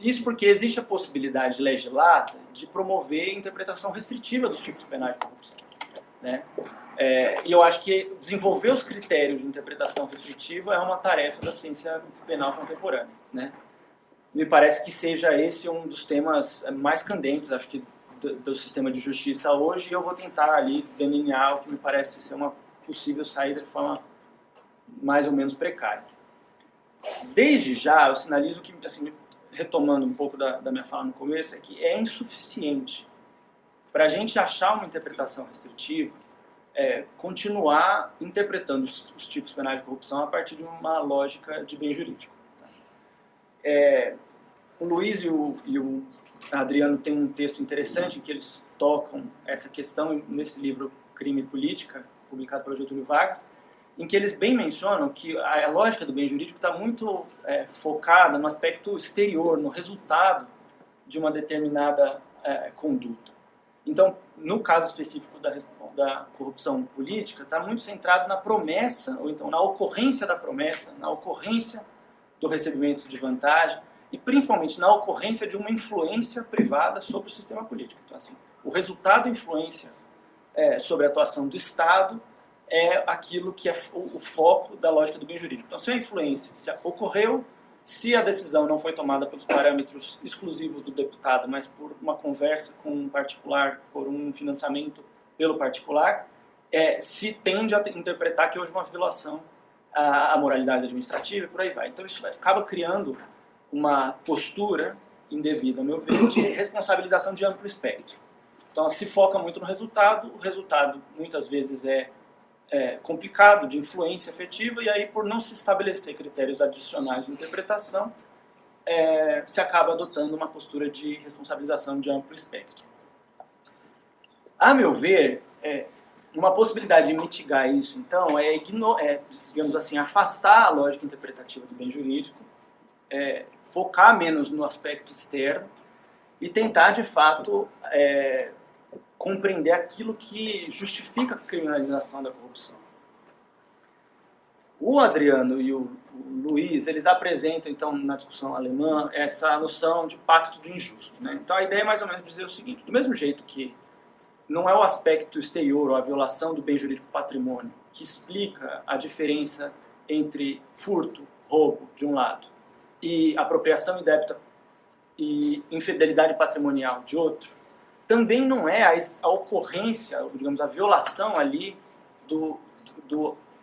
Isso porque existe a possibilidade legislata de promover interpretação restritiva dos tipos penais de corrupção. Né? E eu acho que desenvolver os critérios de interpretação restritiva é uma tarefa da ciência penal contemporânea. Né? Me parece que seja esse um dos temas mais candentes, acho que, do sistema de justiça hoje, e eu vou tentar ali delinear o que me parece ser uma possível saída de forma mais ou menos precária. Desde já, eu sinalizo que, assim, retomando um pouco da minha fala no começo, é que é insuficiente para a gente achar uma interpretação restritiva continuar interpretando os tipos penais de corrupção a partir de uma lógica de bem jurídico. O Luiz e o Adriano têm um texto interessante em que eles tocam essa questão nesse livro Crime e Política, publicado pelo Getúlio Vargas, em que eles bem mencionam que a lógica do bem jurídico está muito focada no aspecto exterior, no resultado de uma determinada conduta. Então, no caso específico da corrupção política, está muito centrado na promessa, ou então na ocorrência da promessa, na ocorrência do recebimento de vantagem, e principalmente na ocorrência de uma influência privada sobre o sistema político. Então, assim, o resultado da influência sobre a atuação do Estado é aquilo que é o foco da lógica do bem jurídico. Então, se a influência ocorreu, se a decisão não foi tomada pelos parâmetros exclusivos do deputado, mas por uma conversa com um particular, por um financiamento pelo particular, se tende a interpretar que houve uma violação à moralidade administrativa e por aí vai. Então, isso acaba criando uma postura indevida, a meu ver, de responsabilização de amplo espectro. Então, se foca muito no resultado, o resultado muitas vezes é complicado, de influência efetiva, e aí, por não se estabelecer critérios adicionais de interpretação, se acaba adotando uma postura de responsabilização de amplo espectro. A meu ver, uma possibilidade de mitigar isso, então, digamos assim, afastar a lógica interpretativa do bem jurídico, focar menos no aspecto externo e tentar, de fato, compreender aquilo que justifica a criminalização da corrupção. O Adriano e o Luiz, eles apresentam, então, na discussão alemã, essa noção de pacto do injusto, né? Então, a ideia é mais ou menos dizer o seguinte: do mesmo jeito que não é o aspecto exterior ou a violação do bem jurídico patrimônio que explica a diferença entre furto, roubo, de um lado, e apropriação indébita e infidelidade patrimonial, de outro, também não é a ocorrência, digamos, a violação ali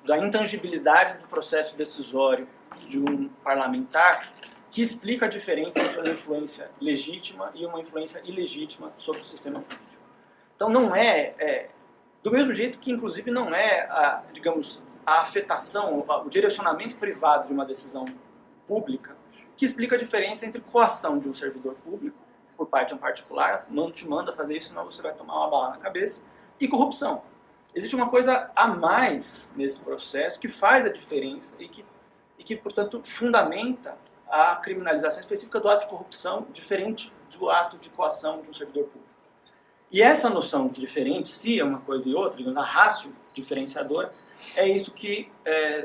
da intangibilidade do processo decisório de um parlamentar que explica a diferença entre uma influência legítima e uma influência ilegítima sobre o sistema político. Então não do mesmo jeito que inclusive não digamos, a afetação, o direcionamento privado de uma decisão pública que explica a diferença entre coação de um servidor público por parte de um particular, não te manda fazer isso, senão você vai tomar uma bala na cabeça, e corrupção. Existe uma coisa a mais nesse processo que faz a diferença e que, portanto, fundamenta a criminalização específica do ato de corrupção, diferente do ato de coação de um servidor público. E essa noção de diferencia uma coisa e outra, a ratio diferenciadora, é isso que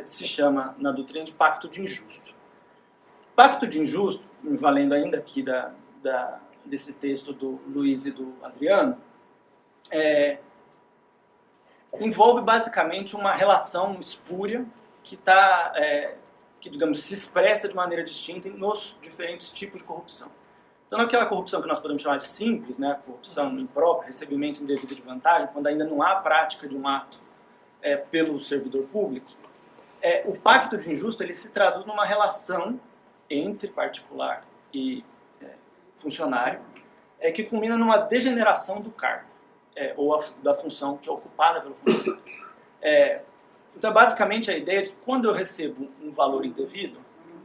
se chama na doutrina de pacto de injusto. Pacto de injusto, valendo ainda aqui desse texto do Luiz e do Adriano, envolve basicamente uma relação espúria que digamos, se expressa de maneira distinta nos diferentes tipos de corrupção. Então, naquela corrupção que nós podemos chamar de simples, né, a corrupção imprópria, recebimento indevido de vantagem, quando ainda não há prática de um ato pelo servidor público, o pacto de injusto ele se traduz numa relação entre particular e funcionário, que culmina numa degeneração do cargo, ou da função que é ocupada pelo funcionário. Então, basicamente, a ideia é de que quando eu recebo um valor indevido,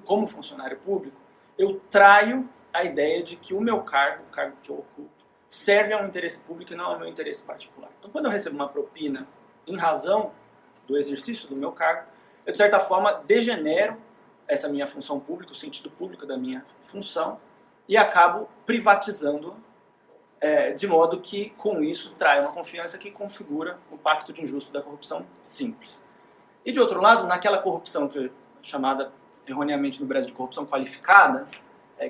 como funcionário público, eu traio a ideia de que o meu cargo, o cargo que eu ocupo, serve a um interesse público e não ao meu interesse particular. Então, quando eu recebo uma propina em razão do exercício do meu cargo, eu, de certa forma, degenero essa minha função pública, o sentido público da minha função, e acabo privatizando, de modo que, com isso, trai uma confiança que configura o pacto de injusto da corrupção simples. E, de outro lado, naquela corrupção que é chamada erroneamente no Brasil de corrupção qualificada,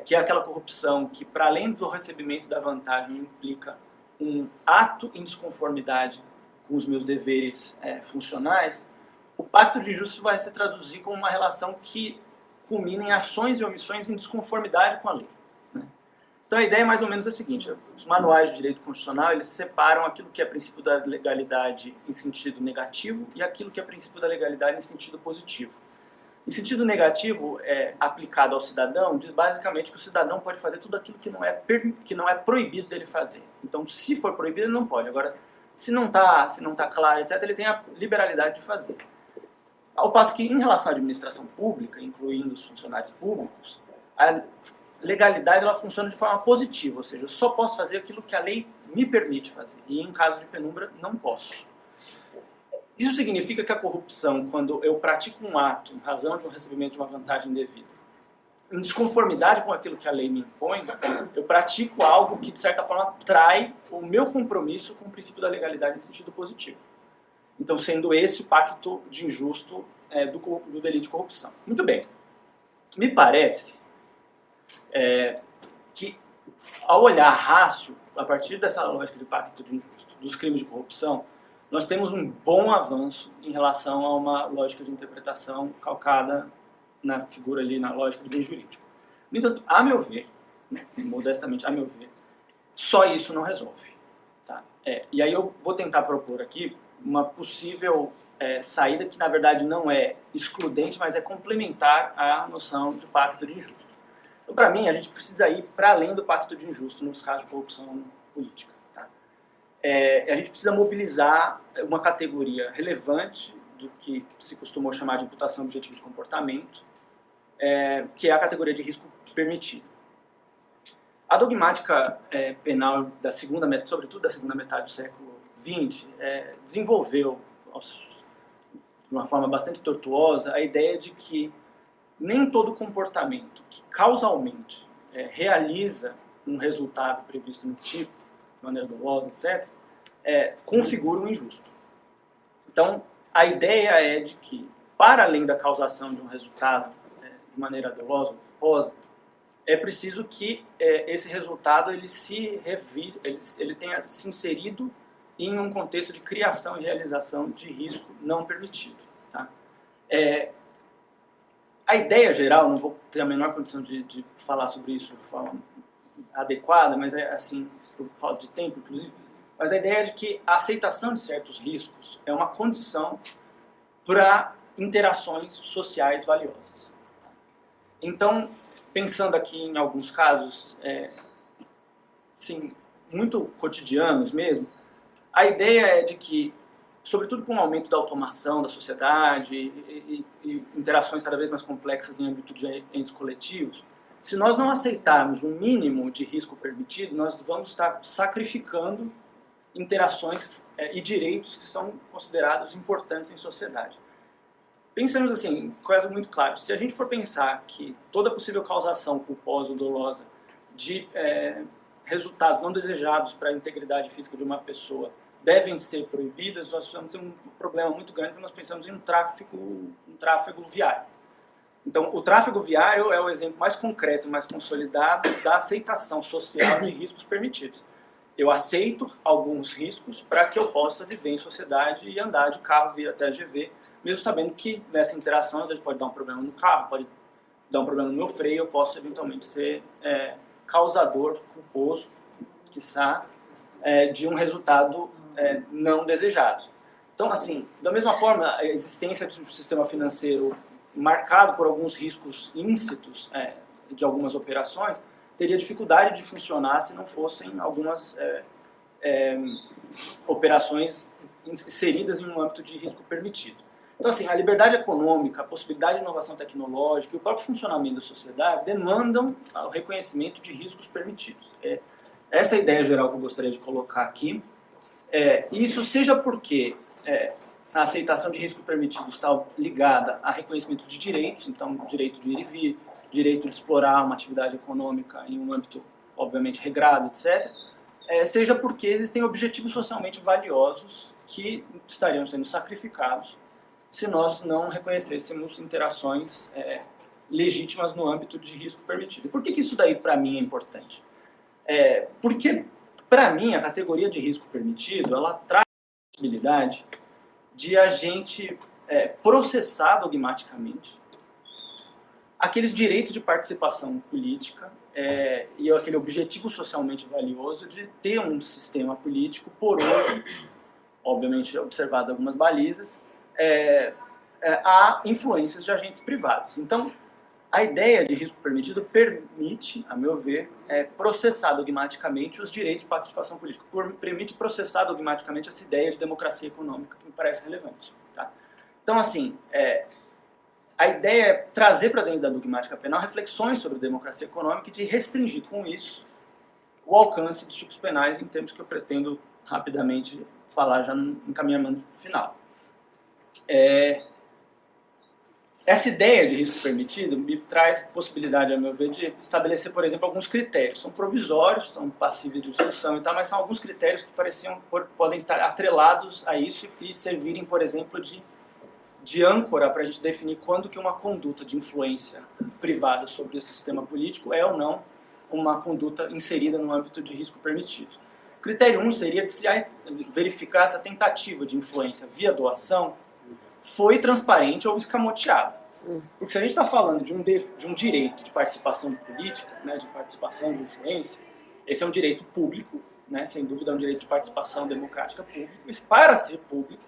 que é aquela corrupção que, para além do recebimento da vantagem, implica um ato em desconformidade com os meus deveres funcionais, o pacto de injustiça vai se traduzir como uma relação que culmina em ações e omissões em desconformidade com a lei. Né? Então a ideia é mais ou menos a seguinte: os manuais de direito constitucional eles separam aquilo que é princípio da legalidade em sentido negativo e aquilo que é princípio da legalidade em sentido positivo. Em sentido negativo, aplicado ao cidadão, diz basicamente que o cidadão pode fazer tudo aquilo que não é proibido dele fazer. Então, se for proibido, ele não pode. Agora, Se não tá claro, etc., ele tem a liberalidade de fazer. Ao passo que, em relação à administração pública, incluindo os funcionários públicos, a legalidade ela funciona de forma positiva, ou seja, eu só posso fazer aquilo que a lei me permite fazer, e em caso de penumbra, não posso. Isso significa que a corrupção, quando eu pratico um ato em razão de um recebimento de uma vantagem indevida, em desconformidade com aquilo que a lei me impõe, eu pratico algo que, de certa forma, trai o meu compromisso com o princípio da legalidade em sentido positivo. Então, sendo esse o pacto de injusto do delito de corrupção. Muito bem. Me parece que, ao olhar rácio, a partir dessa lógica de pacto de injusto, dos crimes de corrupção, nós temos um bom avanço em relação a uma lógica de interpretação calcada na figura ali, na lógica do bem jurídico. No entanto, a meu ver, modestamente a meu ver, só isso não resolve. Tá? E aí eu vou tentar propor aqui uma possível saída que, na verdade, não é excludente, mas é complementar à noção do pacto de injusto. Então, para mim, a gente precisa ir para além do pacto de injusto nos casos de corrupção política. Tá? A gente precisa mobilizar uma categoria relevante do que se costumou chamar de imputação objetiva de comportamento, que é a categoria de risco permitido. A dogmática penal, sobretudo da segunda metade do século XX, desenvolveu, de uma forma bastante tortuosa, a ideia de que nem todo comportamento que causalmente realiza um resultado previsto no tipo, de maneira dolosa, etc., configura um injusto. Então, a ideia é de que, para além da causação de um resultado de maneira dolosa ou culposa, é preciso que esse resultado ele tenha se inserido em um contexto de criação e realização de risco não permitido. Tá? A ideia geral, não vou ter a menor condição de falar sobre isso de forma adequada, mas assim, por falta de tempo, inclusive, mas a ideia é de que a aceitação de certos riscos é uma condição para interações sociais valiosas. Então, pensando aqui em alguns casos, sim, muito cotidianos mesmo, a ideia é de que, sobretudo com o aumento da automação da sociedade e interações cada vez mais complexas em âmbito de entes coletivos, se nós não aceitarmos o mínimo de risco permitido, nós vamos estar sacrificando interações e direitos que são considerados importantes em sociedade. Pensamos assim, coisa muito clara, se a gente for pensar que toda possível causação culposa ou dolosa de resultados não desejados para a integridade física de uma pessoa devem ser proibidas, nós vamos ter um problema muito grande quando nós pensamos em um tráfego viário. Então, o tráfego viário é o exemplo mais concreto e mais consolidado da aceitação social de riscos permitidos. Eu aceito alguns riscos para que eu possa viver em sociedade e andar de carro, vir até a GV, mesmo sabendo que nessa interação às vezes pode dar um problema no carro, pode dar um problema no meu freio, eu posso eventualmente ser causador culposo, quiçá, de um resultado não desejado. Então, assim, da mesma forma, a existência de um sistema financeiro marcado por alguns riscos íncitos de algumas operações teria dificuldade de funcionar se não fossem algumas operações inseridas em um âmbito de risco permitido. Então, assim, a liberdade econômica, a possibilidade de inovação tecnológica e o próprio funcionamento da sociedade demandam o reconhecimento de riscos permitidos. Essa é a ideia geral que eu gostaria de colocar aqui. Isso seja porque a aceitação de risco permitido está ligada a reconhecimento de direitos, então direito de ir e vir, direito de explorar uma atividade econômica em um âmbito, obviamente, regrado, etc., seja porque existem objetivos socialmente valiosos que estariam sendo sacrificados se nós não reconhecêssemos interações legítimas no âmbito de risco permitido. Por que isso daí, para mim, é importante? Porque, para mim, a categoria de risco permitido, ela traz a possibilidade de a gente processar dogmaticamente aqueles direitos de participação política e aquele objetivo socialmente valioso de ter um sistema político poroso, obviamente observado algumas balizas, a influências de agentes privados. Então, A ideia de risco permitido permite, a meu ver, processar dogmaticamente os direitos de participação política. Permite processar dogmaticamente essa ideia de democracia econômica, que me parece relevante. Tá? Então, assim, a ideia é trazer para dentro da dogmática penal reflexões sobre democracia econômica e de restringir com isso o alcance dos tipos penais em termos que eu pretendo rapidamente falar já no encaminhamento final. Essa ideia de risco permitido me traz possibilidade, a meu ver, de estabelecer, por exemplo, alguns critérios. São provisórios, são passíveis de discussão e tal, mas são alguns critérios que podem estar atrelados a isso e servirem, por exemplo, de âncora para a gente definir quando que uma conduta de influência privada sobre esse sistema político é ou não uma conduta inserida no âmbito de risco permitido. O critério 1 seria de se verificar se a tentativa de influência via doação foi transparente ou escamoteada. Porque se a gente está falando de um direito de participação política, né, de participação de influência, esse é um direito público, né, sem dúvida é um direito de participação democrática público, e para ser público,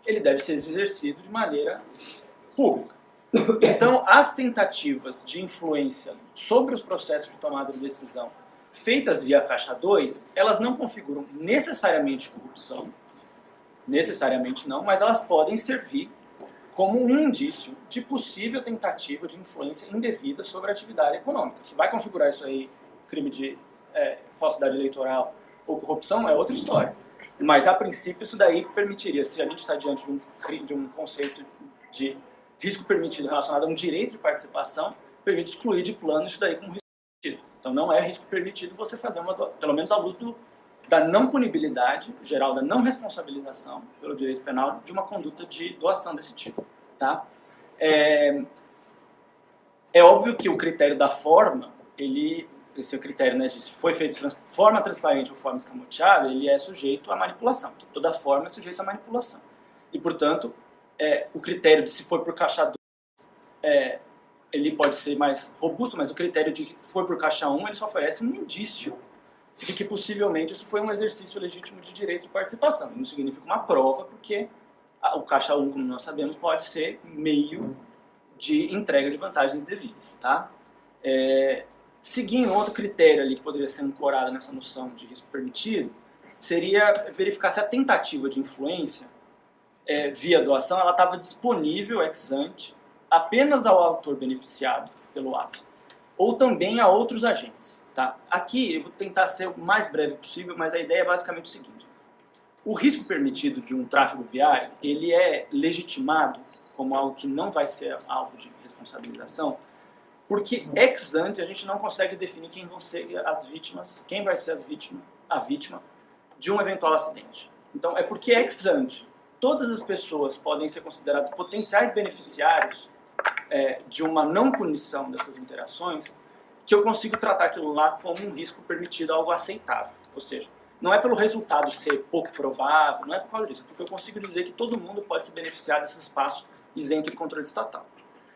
ele deve ser exercido de maneira pública. Então, as tentativas de influência sobre os processos de tomada de decisão feitas via Caixa 2, elas não configuram necessariamente corrupção, necessariamente não, mas elas podem servir como um indício de possível tentativa de influência indevida sobre a atividade econômica. Se vai configurar isso aí, crime de falsidade eleitoral ou corrupção, é outra história. Mas, a princípio, isso daí permitiria, se a gente está diante de um conceito de risco permitido relacionado a um direito de participação, permite excluir de plano isso daí como risco permitido. Então, não é risco permitido você fazer pelo menos à luz da não punibilidade geral, da não responsabilização pelo direito penal de uma conduta de doação desse tipo. Tá? É óbvio que o critério da forma, esse é o critério, né, de se foi feito de forma transparente ou forma escamoteada, ele é sujeito à manipulação. Então, toda forma é sujeita à manipulação. E, portanto, o critério de se foi por Caixa 2, ele pode ser mais robusto, mas o critério de foi por Caixa 1, ele só oferece um indício de que possivelmente isso foi um exercício legítimo de direito de participação. Não significa uma prova, porque o Caixa 1, como nós sabemos, pode ser meio de entrega de vantagens devidas. Tá? Seguindo outro critério ali que poderia ser ancorado nessa noção de risco permitido, seria verificar se a tentativa de influência via doação ela estava disponível ex ante apenas ao autor beneficiado pelo ato, ou também a outros agentes. Tá? Aqui eu vou tentar ser o mais breve possível, mas a ideia é basicamente o seguinte. O risco permitido de um tráfego viário, ele é legitimado como algo que não vai ser alvo de responsabilização, porque ex ante a gente não consegue definir quem vão ser as vítimas, quem vai ser a vítima de um eventual acidente. Então é porque ex ante todas as pessoas podem ser consideradas potenciais beneficiários de uma não punição dessas interações, que eu consigo tratar aquilo lá como um risco permitido, algo aceitável. Ou seja, não é pelo resultado ser pouco provável, não é por causa disso, é porque eu consigo dizer que todo mundo pode se beneficiar desse espaço isento de controle estatal.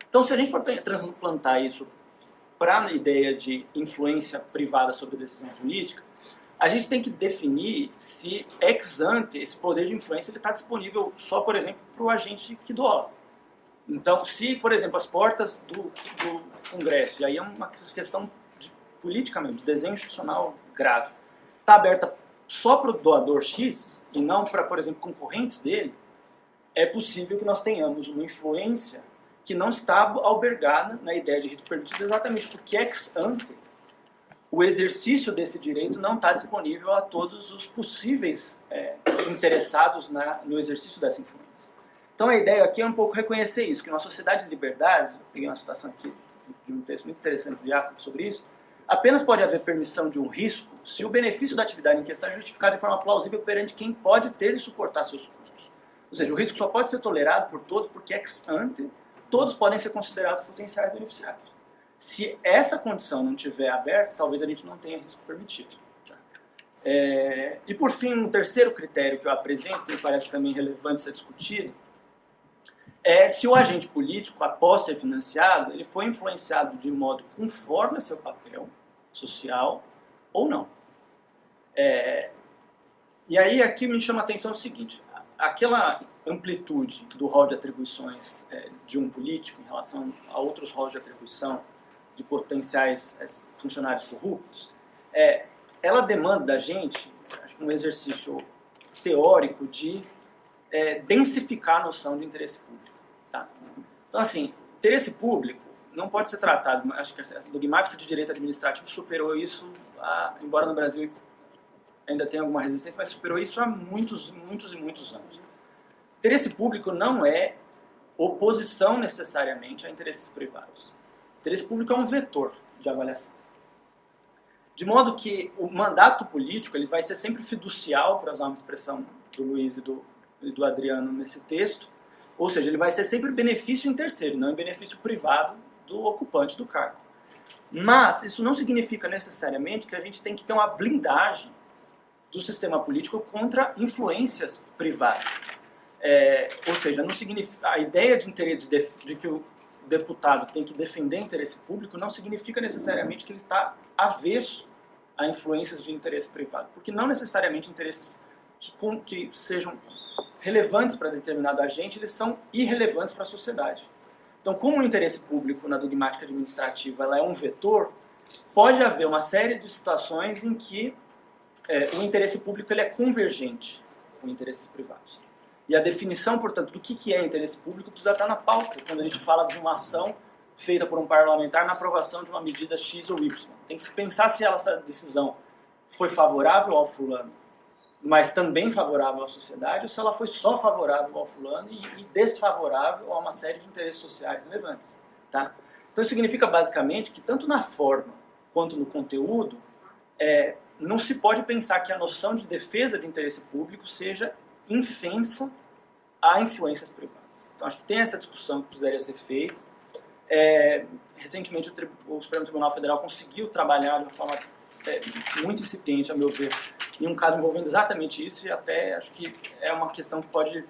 Então, se a gente for transplantar isso para a ideia de influência privada sobre a decisão política, a gente tem que definir se ex ante esse poder de influência está disponível só, por exemplo, para o agente que doa. Então, se, por exemplo, as portas do Congresso, e aí é uma questão política mesmo, de desenho institucional grave, está aberta só para o doador X e não para, por exemplo, concorrentes dele, é possível que nós tenhamos uma influência que não está albergada na ideia de risco permitido exatamente porque ex ante o exercício desse direito não está disponível a todos os possíveis interessados no exercício dessa influência. Então a ideia aqui é um pouco reconhecer isso, que na sociedade de liberdade, eu peguei uma citação aqui de um texto muito interessante do Jacob sobre isso, apenas pode haver permissão de um risco se o benefício da atividade em questão é justificado de forma plausível perante quem pode ter e suportar seus custos. Ou seja, o risco só pode ser tolerado por todos porque ex ante todos podem ser considerados potenciais beneficiários. Se essa condição não estiver aberta, talvez a gente não tenha risco permitido. E por fim, um terceiro critério que eu apresento, que me parece também relevante ser discutido, é se o agente político, após ser financiado, ele foi influenciado de modo conforme a seu papel social ou não. E aí aqui me chama a atenção o seguinte, aquela amplitude do rol de atribuições de um político em relação a outros rolos de atribuição de potenciais funcionários corruptos, ela demanda da gente, acho que um exercício teórico de densificar a noção de interesse público. Tá? Então, assim, interesse público não pode ser tratado, acho que a dogmática de direito administrativo superou isso, embora no Brasil ainda tenha alguma resistência, mas superou isso há muitos e muitos anos. Interesse público não é oposição necessariamente a interesses privados. Interesse público é um vetor de avaliação. De modo que o mandato político ele vai ser sempre fiducial, para usar uma expressão do Luiz e do Adriano nesse texto, ou seja, ele vai ser sempre benefício em terceiro, não em benefício privado do ocupante do cargo. Mas isso não significa necessariamente que a gente tem que ter uma blindagem do sistema político contra influências privadas. Ou seja, não significa, a ideia de que o deputado tem que defender interesse público não significa necessariamente que ele está avesso a influências de interesse privado, porque não necessariamente interesses que sejam relevantes para determinado agente, eles são irrelevantes para a sociedade. Então, como o interesse público na dogmática administrativa ela é um vetor, pode haver uma série de situações em que o interesse público ele é convergente com interesses privados. E a definição, portanto, do que é interesse público precisa estar na pauta, quando a gente fala de uma ação feita por um parlamentar na aprovação de uma medida X ou Y. Tem que se pensar se essa decisão foi favorável ao fulano, mas também favorável à sociedade, ou se ela foi só favorável ao fulano e desfavorável a uma série de interesses sociais relevantes. Tá? Então isso significa basicamente que tanto na forma quanto no conteúdo, não se pode pensar que a noção de defesa de interesse público seja infensa a influências privadas. Então acho que tem essa discussão que precisaria ser feita. Recentemente o Supremo Tribunal Federal conseguiu trabalhar de uma forma muito incipiente, a meu ver, em um caso envolvendo exatamente isso, e até acho que é uma questão que pode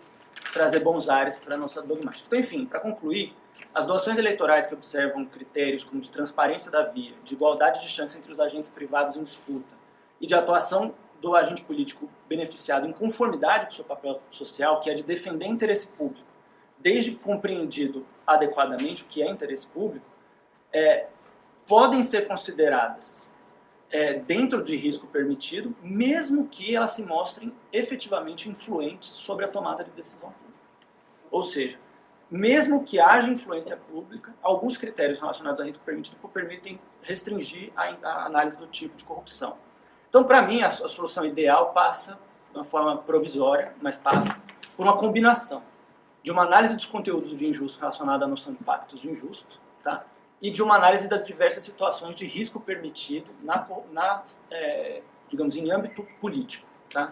trazer bons ares para a nossa dogmática. Então, enfim, para concluir, as doações eleitorais que observam critérios como de transparência da via, de igualdade de chance entre os agentes privados em disputa e de atuação do agente político beneficiado em conformidade com o seu papel social, que é de defender interesse público, desde compreendido adequadamente o que é interesse público, podem ser consideradas dentro de risco permitido, mesmo que elas se mostrem efetivamente influentes sobre a tomada de decisão pública. Ou seja, mesmo que haja influência pública, alguns critérios relacionados a risco permitido permitem restringir a análise do tipo de corrupção. Então, para mim, a solução ideal passa, de uma forma provisória, mas passa por uma combinação de uma análise dos conteúdos de injusto relacionada à noção de pactos de injusto, tá? E de uma análise das diversas situações de risco permitido digamos, em âmbito político. Tá?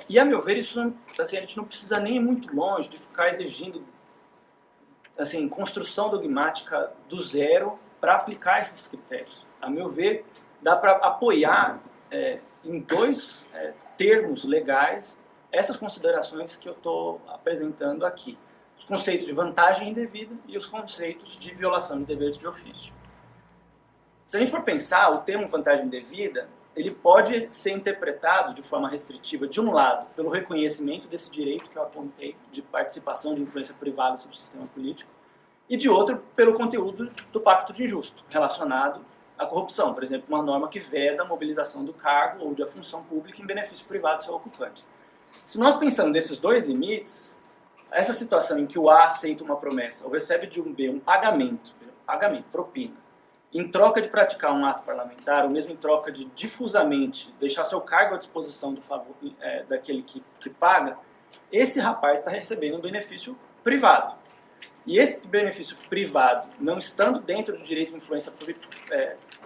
E, a meu ver, isso assim, a gente não precisa nem ir muito longe de ficar exigindo assim, construção dogmática do zero para aplicar esses critérios. A meu ver, dá para apoiar em dois termos legais essas considerações que eu estou apresentando aqui. Os conceitos de vantagem indevida e os conceitos de violação de deveres de ofício. Se a gente for pensar, o termo vantagem indevida, ele pode ser interpretado de forma restritiva, de um lado, pelo reconhecimento desse direito que eu apontei, de participação de influência privada sobre o sistema político, e de outro, pelo conteúdo do pacto de injusto, relacionado à corrupção, por exemplo, uma norma que veda a mobilização do cargo ou da função pública em benefício privado do seu ocupante. Se nós pensamos nesses dois limites, essa situação em que o A aceita uma promessa ou recebe de um B um pagamento, propina, em troca de praticar um ato parlamentar, ou mesmo em troca de difusamente deixar seu cargo à disposição daquele que paga, esse rapaz está recebendo um benefício privado. E esse benefício privado, não estando dentro do direito de influência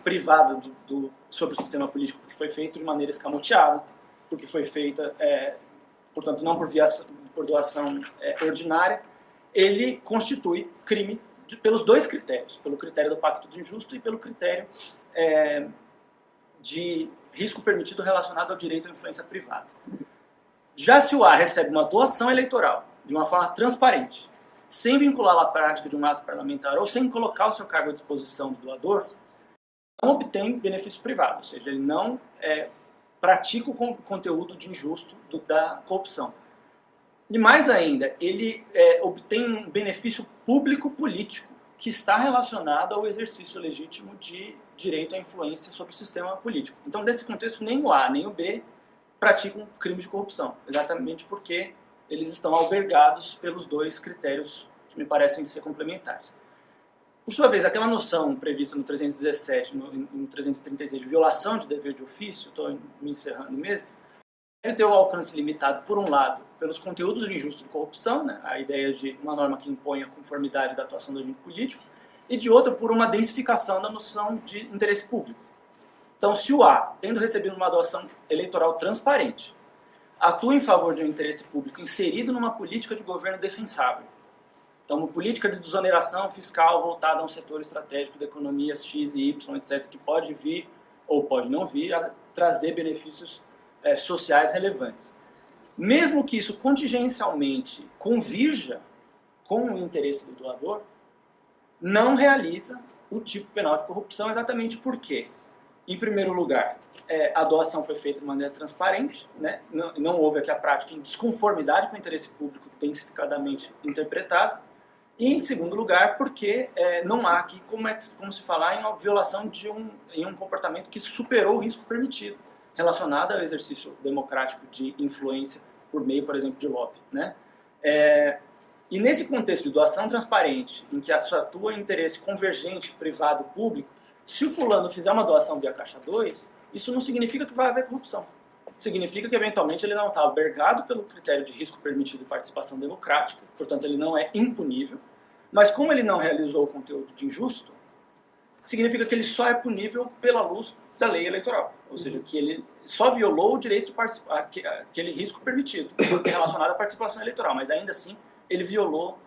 privada sobre o sistema político, porque foi feito de maneira escamoteada, porque foi feita, portanto, não por doação ordinária, ele constitui crime pelos dois critérios, pelo critério do pacto de injusto e pelo critério de risco permitido relacionado ao direito à influência privada. Já se o A recebe uma doação eleitoral de uma forma transparente, sem vinculá-la à prática de um ato parlamentar ou sem colocar o seu cargo à disposição do doador, não obtém benefício privado, ou seja, ele não pratica o conteúdo de injusto da corrupção. E mais ainda, ele obtém um benefício público-político que está relacionada ao exercício legítimo de direito à influência sobre o sistema político. Então, nesse contexto, nem o A nem o B praticam crimes de corrupção, exatamente porque eles estão albergados pelos dois critérios que me parecem ser complementares. Por sua vez, aquela noção prevista no 317 e no 336 de violação de dever de ofício, estou me encerrando mesmo, deve ter o alcance limitado, por um lado, pelos conteúdos injustos de corrupção, né, a ideia de uma norma que impõe a conformidade da atuação do agente político, e de outra, por uma densificação da noção de interesse público. Então, se o A, tendo recebido uma doação eleitoral transparente, atua em favor de um interesse público inserido numa política de governo defensável, então, uma política de desoneração fiscal voltada a um setor estratégico da economia X e Y, etc., que pode vir ou pode não vir a trazer benefícios sociais relevantes. Mesmo que isso contingencialmente convirja com o interesse do doador, não realiza o tipo penal de corrupção exatamente porque, em primeiro lugar, a doação foi feita de maneira transparente, né? Não houve aqui a prática em desconformidade com o interesse público densificadamente interpretado, e, em segundo lugar, porque não há aqui, como se falar, em uma violação em um comportamento que superou o risco permitido, relacionado ao exercício democrático de influência por meio, por exemplo, de lobby, né? E nesse contexto de doação transparente, em que atua em interesse convergente privado-público, se o fulano fizer uma doação via Caixa 2, isso não significa que vai haver corrupção. Significa que, eventualmente, ele não está albergado pelo critério de risco permitido de participação democrática, portanto, ele não é impunível, mas como ele não realizou o conteúdo de injusto, significa que ele só é punível pela luz da lei eleitoral, ou seja, que ele só violou o direito de participar, aquele risco permitido relacionado à participação eleitoral, mas ainda assim ele violou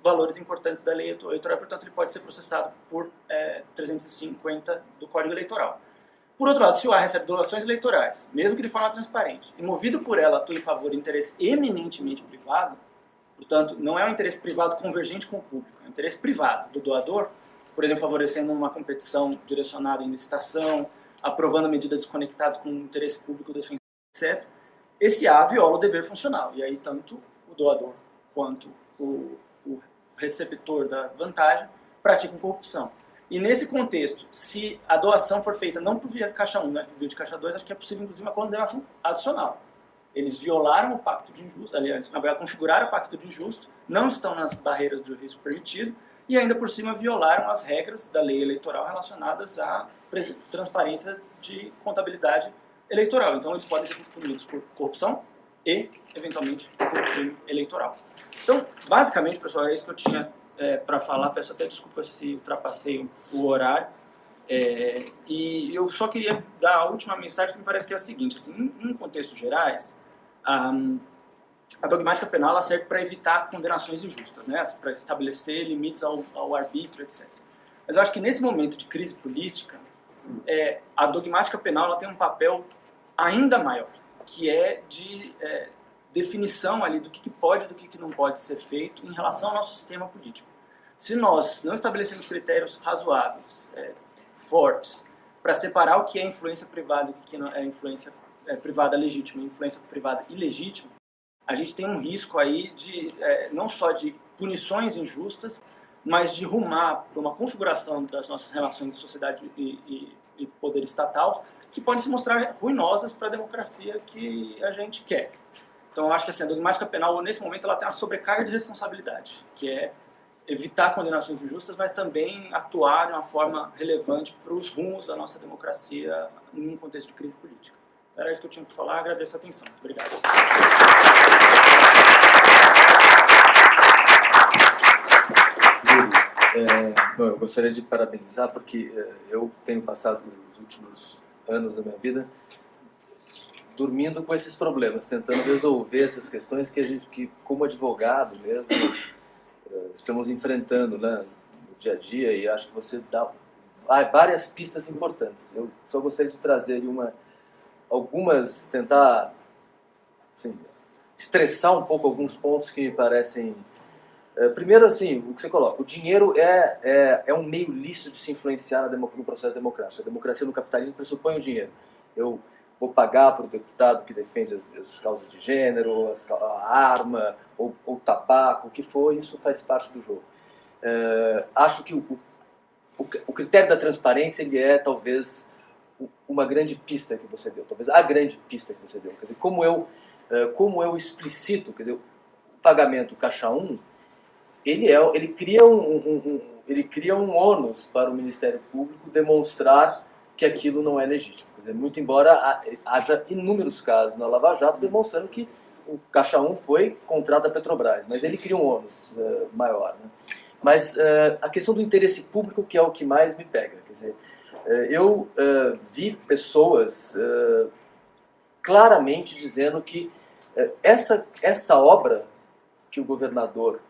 valores importantes da lei eleitoral, portanto, ele pode ser processado por 350 do Código Eleitoral. Por outro lado, se o A recebe doações eleitorais, mesmo que de forma transparente, e movido por ela atua em favor de interesse eminentemente privado, portanto, não é um interesse privado convergente com o público, é um interesse privado do doador, por exemplo, favorecendo uma competição direcionada em licitação, aprovando medidas desconectadas com o interesse público defensivo, etc., esse A viola o dever funcional. E aí, tanto o doador quanto o receptor da vantagem praticam corrupção. E nesse contexto, se a doação for feita não por via de Caixa 1, né, por via de Caixa 2, acho que é possível, inclusive, uma condenação adicional. Eles violaram o pacto de injusto, aliás, na verdade, configuraram o pacto de injusto, não estão nas barreiras do risco permitido, e ainda por cima violaram as regras da lei eleitoral relacionadas à transparência de contabilidade eleitoral. Então, eles podem ser punidos por corrupção e, eventualmente, por crime eleitoral. Então, basicamente, pessoal, é isso que eu tinha para falar. Peço até desculpa se ultrapassei o horário. E eu só queria dar a última mensagem que me parece que é a seguinte. Assim, em contextos gerais, a dogmática penal ela serve para evitar condenações injustas, né? Para estabelecer limites ao arbítrio, etc. Mas eu acho que nesse momento de crise política, a dogmática penal ela tem um papel ainda maior, que é de definição ali do que pode e do que não pode ser feito em relação ao nosso sistema político. Se nós não estabelecemos critérios razoáveis, fortes, para separar o que é influência privada e o que não é influência privada legítima e influência privada ilegítima, a gente tem um risco aí de não só de punições injustas, mas de rumar para uma configuração das nossas relações de sociedade e poder estatal que podem se mostrar ruinosas para a democracia que a gente quer. Então, eu acho que assim, a dogmática penal, nesse momento, ela tem uma sobrecarga de responsabilidade, que é evitar condenações injustas, mas também atuar de uma forma relevante para os rumos da nossa democracia em um contexto de crise política. Era isso que eu tinha para falar. Agradeço a atenção. Obrigado. Bom, eu gostaria de parabenizar porque eu tenho passado os últimos anos da minha vida dormindo com esses problemas, tentando resolver essas questões que como advogado mesmo, estamos enfrentando, né, no dia a dia, e acho que você dá várias pistas importantes. Eu só gostaria de trazer algumas, tentar assim, estressar um pouco alguns pontos que me parecem... primeiro, assim, o que você coloca, o dinheiro é um meio lícito de se influenciar no processo democrático. A democracia no capitalismo pressupõe o dinheiro. Eu vou pagar para o deputado que defende as causas de gênero, a arma, ou tabaco, o que for, isso faz parte do jogo. acho que o critério da transparência ele é talvez uma grande pista que você deu, talvez a grande pista que você deu. Quer dizer, como eu explicito, quer dizer, o pagamento Caixa 1, ele cria um ônus para o Ministério Público demonstrar que aquilo não é legítimo. Quer dizer, muito embora haja inúmeros casos na Lava Jato demonstrando que o Caixa 1 foi contrato da Petrobras, mas ele cria um ônus maior, né? Mas a questão do interesse público que é o que mais me pega. Quer dizer, eu vi pessoas claramente dizendo que essa obra que o governador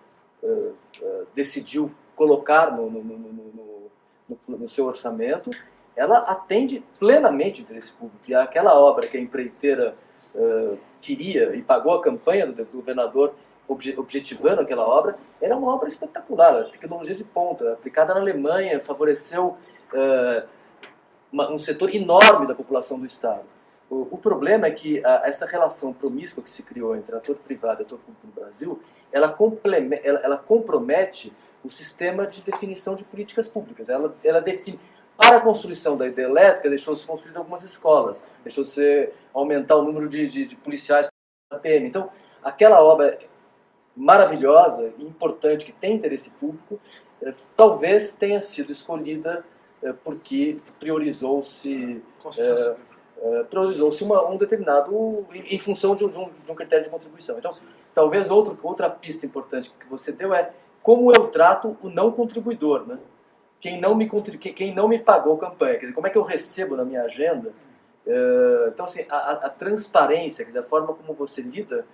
decidiu colocar no seu orçamento, ela atende plenamente o interesse público. E aquela obra que a empreiteira queria e pagou a campanha do governador objetivando aquela obra, era uma obra espetacular, tecnologia de ponta, aplicada na Alemanha, favoreceu um setor enorme da população do Estado. O problema é que essa relação promíscua que se criou entre ator privado e ator público no Brasil, ela compromete o sistema de definição de políticas públicas. Ela define. Para a construção da hidrelétrica, deixou-se construir algumas escolas, deixou-se aumentar o número de policiais da PM. Então, aquela obra maravilhosa e importante, que tem interesse público, talvez tenha sido escolhida porque priorizou-se um determinado, em função de um critério de contribuição. Então, talvez outra pista importante que você deu é como eu trato o não contribuidor, né? Quem não me pagou campanha, quer dizer, como é que eu recebo na minha agenda? Então, assim, a transparência, quer dizer, a forma como você lida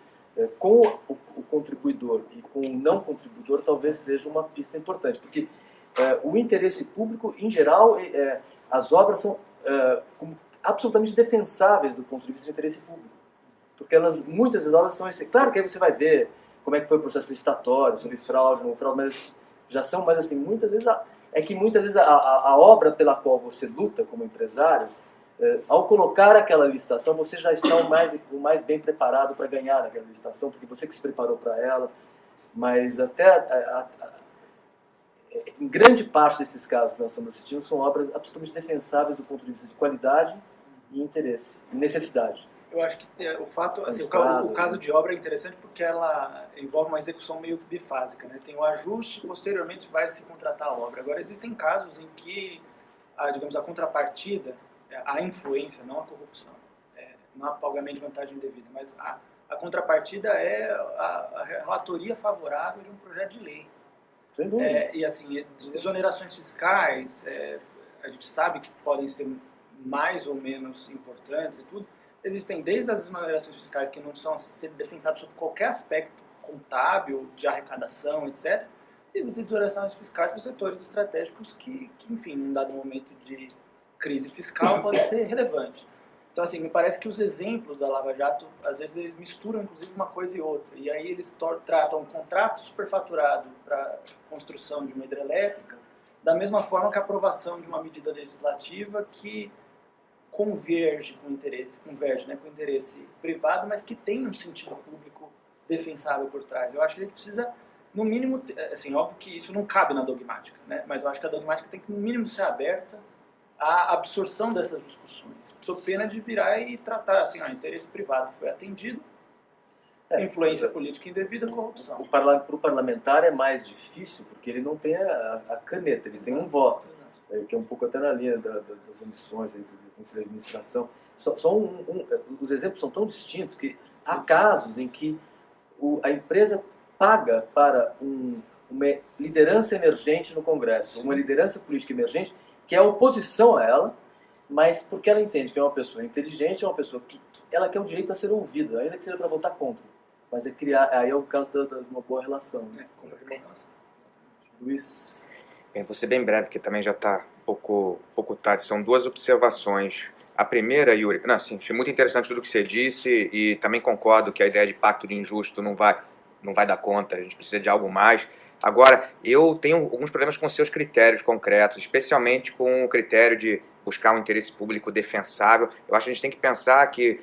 com o contribuidor e com o não contribuidor talvez seja uma pista importante, porque o interesse público, em geral, as obras são absolutamente defensáveis do ponto de vista de interesse público, porque muitas das obras são... Claro que aí você vai ver como é que foi o processo licitatório, sobre fraude, não fraude, mas já são, mas assim, muitas vezes a obra pela qual você luta como empresário, ao colocar aquela licitação, você já está o mais bem preparado para ganhar aquela licitação, porque você que se preparou para ela, mas em grande parte desses casos que nós estamos assistindo são obras absolutamente defensáveis do ponto de vista de qualidade e interesse, e necessidade. Eu acho que o fato, assim, o caso de obra é interessante porque ela envolve uma execução meio que bifásica, né? Tem o ajuste, posteriormente vai se contratar a obra. Agora, existem casos em que, digamos, a contrapartida, a influência, não a corrupção, não há pagamento de vantagem indevida, mas a contrapartida é a relatoria favorável de um projeto de lei. E assim, exonerações fiscais, a gente sabe que podem ser mais ou menos importantes e tudo. Existem desde as exonerações fiscais que não são a ser defensáveis sobre qualquer aspecto contábil, de arrecadação, etc. Existem exonerações fiscais para setores estratégicos que, enfim, num dado momento de crise fiscal pode ser relevante. Então, assim, me parece que os exemplos da Lava Jato, às vezes, eles misturam, inclusive, uma coisa e outra. E aí eles tratam um contrato superfaturado para construção de uma hidrelétrica da mesma forma que a aprovação de uma medida legislativa que converge com interesse privado, mas que tem um sentido público defensável por trás. Eu acho que a gente precisa, no mínimo, assim, óbvio que isso não cabe na dogmática, né? Mas eu acho que a dogmática tem que, no mínimo, ser aberta à absorção dessas discussões, sob pena de virar e tratar, assim, interesse privado foi atendido, influência política indevida, corrupção. Para o parlamentar é mais difícil, porque ele não tem a caneta, ele tem um voto, que é um pouco até na linha das omissões aí do Conselho de Administração. Os exemplos são tão distintos que há casos em que a empresa paga para uma liderança emergente no Congresso, uma liderança política emergente, que é oposição a ela, mas porque ela entende que é uma pessoa inteligente, é uma pessoa que ela quer o direito a ser ouvida, ainda que seja para votar contra. Mas aí é o caso de uma boa relação. Né? Luiz? Bem, vou ser bem breve, porque também já está um pouco tarde. São duas observações. A primeira, Yuri, achei muito interessante tudo que você disse e também concordo que a ideia de pacto de injusto não vai dar conta, a gente precisa de algo mais. Agora, eu tenho alguns problemas com seus critérios concretos, especialmente com o critério de buscar um interesse público defensável. Eu acho que a gente tem que pensar que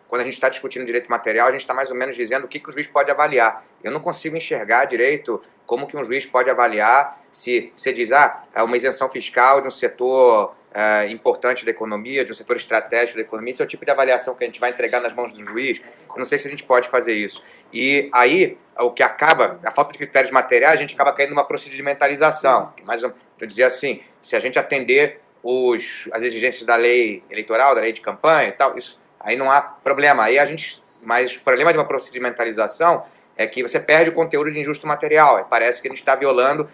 quando a gente está discutindo direito material, a gente está mais ou menos dizendo o que o juiz pode avaliar. Eu não consigo enxergar direito como que um juiz pode avaliar se você diz, uma isenção fiscal de um setor importante da economia, de um setor estratégico da economia, esse é o tipo de avaliação que a gente vai entregar nas mãos do juiz. Eu não sei se a gente pode fazer isso. E aí, o que acaba, a falta de critérios materiais, a gente acaba caindo numa procedimentalização. Mas, eu dizer assim, se a gente atender as exigências da lei eleitoral, da lei de campanha e tal, isso, aí não há problema. Mas o problema de uma procedimentalização é que você perde o conteúdo de injusto material. Parece que a gente está violando,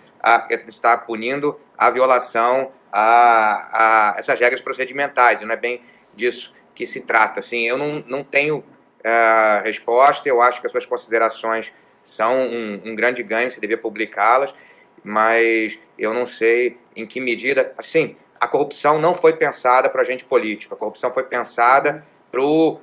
que a gente está punindo a violação a essas regras procedimentais. E não é bem disso que se trata. Assim, eu não tenho resposta. Eu acho que as suas considerações são um grande ganho, você devia publicá-las, mas eu não sei em que medida. Assim, a corrupção não foi pensada para agente político. A corrupção foi pensada para o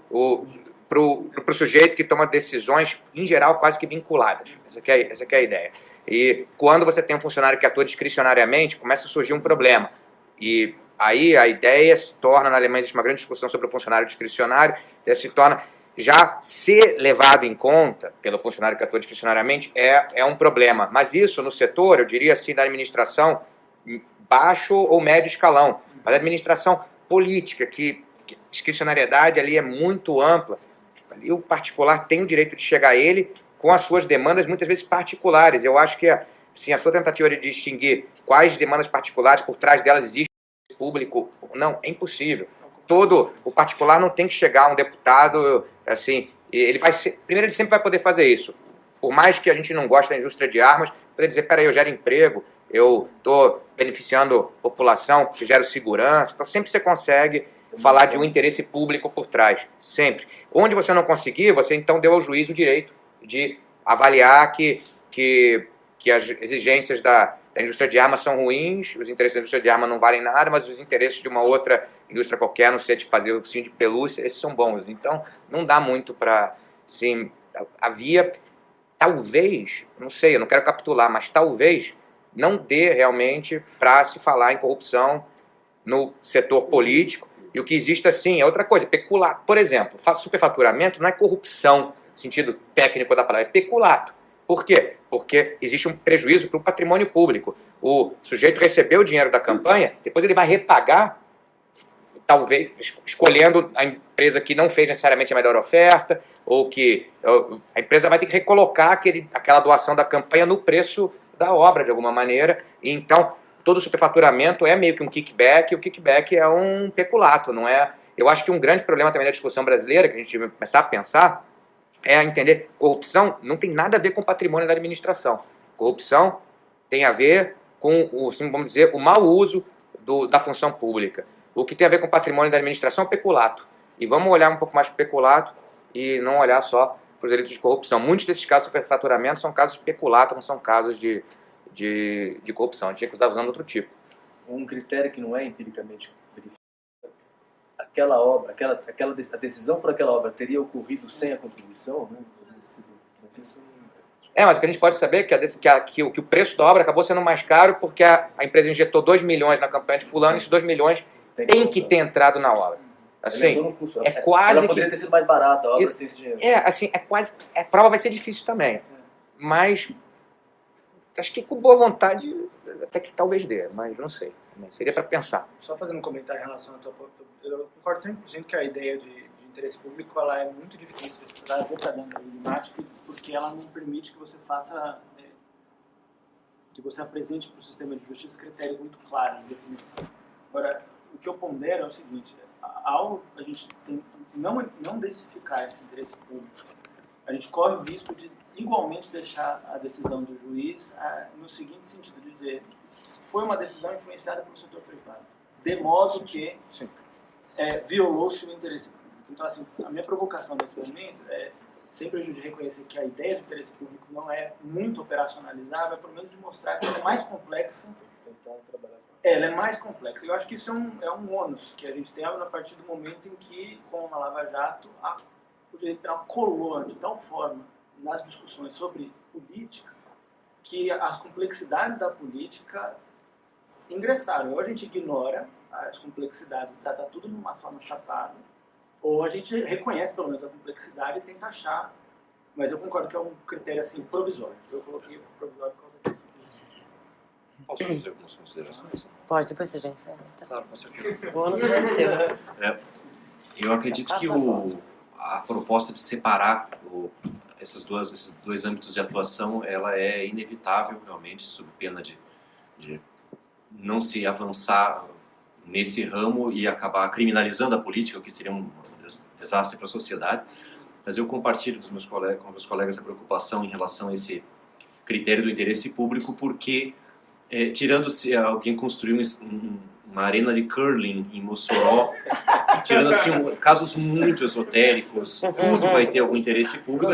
sujeito que toma decisões, em geral, quase que vinculadas. Essa que é a ideia. E quando você tem um funcionário que atua discricionariamente, começa a surgir um problema. E aí a ideia se torna, na Alemanha existe uma grande discussão sobre o funcionário discricionário, se torna, já ser levado em conta pelo funcionário que atua discricionariamente é um problema. Mas isso no setor, eu diria assim, da administração, baixo ou médio escalão. Mas a administração política, que discricionariedade ali é muito ampla, ali o particular tem o direito de chegar a ele com as suas demandas, muitas vezes particulares. Eu acho que assim, a sua tentativa de distinguir quais demandas particulares por trás delas existe público, não, é impossível. Todo o particular não tem que chegar a um deputado, assim, ele vai ser, primeiro ele sempre vai poder fazer isso. Por mais que a gente não goste da indústria de armas, poder dizer, peraí, eu gero emprego, eu estou beneficiando a população, eu gero segurança, então sempre você consegue falar de um interesse público por trás, sempre. Onde você não conseguir, você então deu ao juiz o direito de avaliar que as exigências da indústria de armas são ruins, os interesses da indústria de armas não valem nada, mas os interesses de uma outra indústria qualquer, não sei, de fazer o ursinho de pelúcia, esses são bons. Então, não dá muito para, assim, havia, talvez, não sei, eu não quero capitular, mas talvez não dê realmente para se falar em corrupção no setor político. E o que existe, assim, é outra coisa, peculato. Por exemplo, superfaturamento não é corrupção, no sentido técnico da palavra, é peculato. Por quê? Porque existe um prejuízo para o patrimônio público. O sujeito recebeu o dinheiro da campanha, depois ele vai repagar, talvez escolhendo a empresa que não fez necessariamente a melhor oferta, ou que a empresa vai ter que recolocar aquela doação da campanha no preço da obra, de alguma maneira. E então, todo superfaturamento é meio que um kickback, e o kickback é um peculato, não é? Eu acho que um grande problema também da discussão brasileira, que a gente deve começar a pensar, é entender, corrupção não tem nada a ver com o patrimônio da administração. Corrupção tem a ver com, assim, vamos dizer, o mau uso da função pública. O que tem a ver com o patrimônio da administração é o peculato. E vamos olhar um pouco mais para o peculato e não olhar só para os delitos de corrupção. Muitos desses casos de superfaturamento são casos de peculato, não são casos de corrupção. A gente tinha que estar usando outro tipo. Um critério que não é empiricamente verificado, aquela obra, a decisão por aquela obra teria ocorrido sem a contribuição, né? Mas isso... Mas o que a gente pode saber é que o preço da obra acabou sendo mais caro porque a empresa injetou 2 milhões na campanha de fulano e esses 2 milhões tem que ter entrado na obra. Assim, quase ela poderia ter sido mais barata a obra sem esse dinheiro. Assim, quase... A prova vai ser difícil também. Mas acho que com boa vontade até que talvez dê, mas não sei. Seria para pensar. Só fazendo um comentário em relação à tua... Eu concordo 100% que a ideia de interesse público ela é muito difícil de trazer para dentro da problemática, porque ela não permite que você faça... que você apresente para o sistema de justiça critérios muito claros de definição. Agora, o que eu pondero é o seguinte, ao a gente não densificar esse interesse público, a gente corre o risco de igualmente deixar a decisão do juiz no seguinte sentido, de dizer foi uma decisão influenciada pelo setor privado, de modo que violou-se o interesse público. Então, assim, a minha provocação nesse momento é sempre a gente reconhecer que a ideia de interesse público não é muito operacionalizável, é pelo menos de mostrar que ela é mais complexa. Ela é mais complexa. Eu acho que isso é um ônus que a gente tem a partir do momento em que, com a Lava Jato, o direito penal colou de tal forma nas discussões sobre política que as complexidades da política ingressaram. Hoje a gente ignora as complexidades, trata tudo numa forma chapada ou a gente reconhece pelo menos a complexidade e tenta achar, mas eu concordo que é um critério assim provisório. Eu coloquei provisório por causa disso. Posso fazer algumas considerações? Pode, depois você já encerra. Tá? Claro, com certeza. O ônus já é seu. Eu acredito que a proposta de separar esses dois âmbitos de atuação, ela é inevitável realmente, sob pena de não se avançar nesse ramo e acabar criminalizando a política, o que seria um desastre para a sociedade. Mas eu compartilho com meus colegas a preocupação em relação a esse critério do interesse público, porque tirando-se alguém construiu uma arena de curling em Mossoró, tirando assim casos muito esotéricos, tudo vai ter algum interesse público,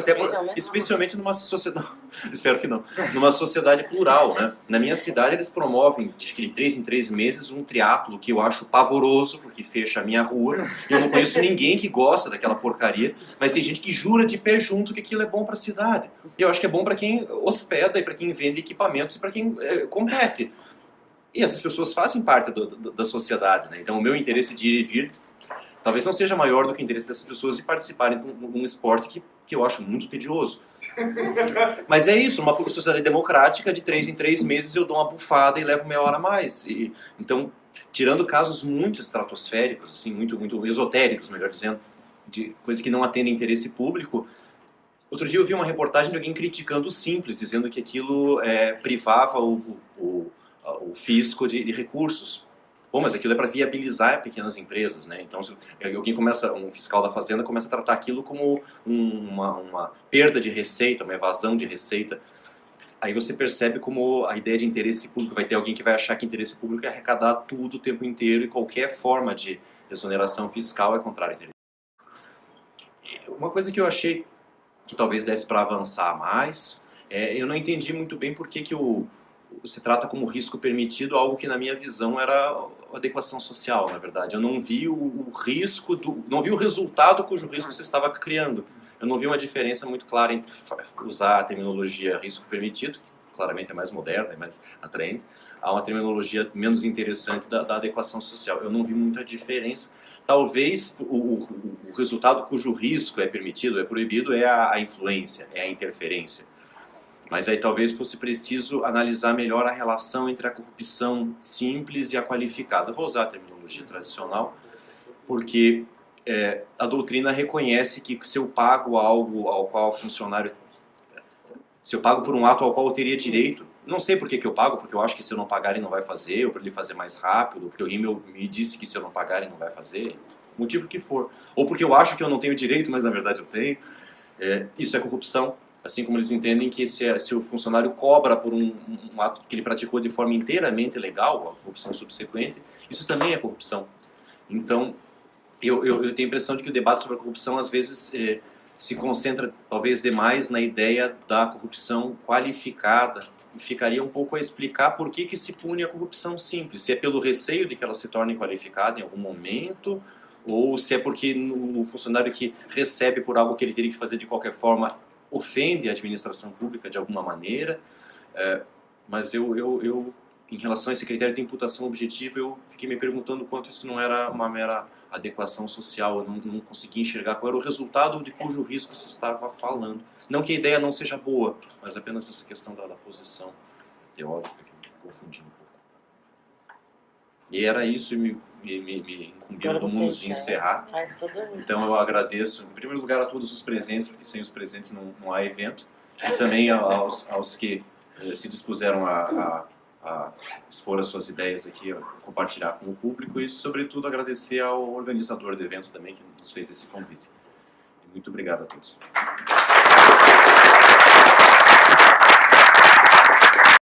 especialmente numa sociedade, espero que não, numa sociedade plural, né? Na minha cidade eles promovem, acho que de 3 em 3 meses, um triatlo que eu acho pavoroso, porque fecha a minha rua, e eu não conheço ninguém que gosta daquela porcaria, mas tem gente que jura de pé junto que aquilo é bom para a cidade. E eu acho que é bom para quem hospeda e para quem vende equipamentos e para quem compete. E essas pessoas fazem parte da sociedade, né? Então o meu interesse de ir e vir talvez não seja maior do que o interesse dessas pessoas de participarem de um esporte que eu acho muito tedioso. Mas é isso, numa sociedade democrática, de 3 em 3 meses eu dou uma bufada e levo meia hora a mais. Então, tirando casos muito estratosféricos, assim, muito esotéricos, melhor dizendo, de coisas que não atendem interesse público, outro dia eu vi uma reportagem de alguém criticando o Simples, dizendo que aquilo privava o fisco de recursos. Bom, mas aquilo é para viabilizar pequenas empresas, né? Então, um fiscal da Fazenda começa a tratar aquilo como uma perda de receita, uma evasão de receita. Aí você percebe como a ideia de interesse público, vai ter alguém que vai achar que interesse público é arrecadar tudo o tempo inteiro e qualquer forma de exoneração fiscal é contrária ao interesse. Uma coisa que eu achei que talvez desse para avançar mais, eu não entendi muito bem por que se trata como risco permitido algo que na minha visão era adequação social, na verdade. Eu não vi o risco, não vi o resultado cujo risco você estava criando. Eu não vi uma diferença muito clara entre usar a terminologia risco permitido, que claramente é mais moderna e mais atraente, a uma terminologia menos interessante da adequação social. Eu não vi muita diferença. Talvez o resultado cujo risco é permitido, é proibido, é a influência, é a interferência. Mas aí talvez fosse preciso analisar melhor a relação entre a corrupção simples e a qualificada. Eu vou usar a terminologia tradicional, porque a doutrina reconhece que se eu pago algo ao qual o funcionário... Se eu pago por um ato ao qual eu teria direito, não sei por que eu pago, porque eu acho que se eu não pagar ele não vai fazer, ou para ele fazer mais rápido, porque o Rímel me disse que se eu não pagar ele não vai fazer, motivo que for. Ou porque eu acho que eu não tenho direito, mas na verdade eu tenho. Isso é corrupção. Assim como eles entendem que se o funcionário cobra por um ato que ele praticou de forma inteiramente legal, a corrupção subsequente, isso também é corrupção. Então, eu tenho a impressão de que o debate sobre a corrupção, às vezes, se concentra, talvez demais, na ideia da corrupção qualificada, e ficaria um pouco a explicar por que se pune a corrupção simples. Se é pelo receio de que ela se torne qualificada em algum momento, ou se é porque o funcionário que recebe por algo que ele teria que fazer de qualquer forma ofende a administração pública de alguma maneira, mas eu, em relação a esse critério de imputação objetiva, eu fiquei me perguntando o quanto isso não era uma mera adequação social, eu não consegui enxergar qual era o resultado de cujo risco se estava falando. Não que a ideia não seja boa, mas apenas essa questão da posição teórica que eu me confundi um pouco. E era isso, me incumbiu do mundo de encerrar. Então eu agradeço, em primeiro lugar, a todos os presentes, porque sem os presentes não há evento, e também aos que se dispuseram a expor as suas ideias aqui, a compartilhar com o público, e, sobretudo, agradecer ao organizador do evento também, que nos fez esse convite. Muito obrigado a todos.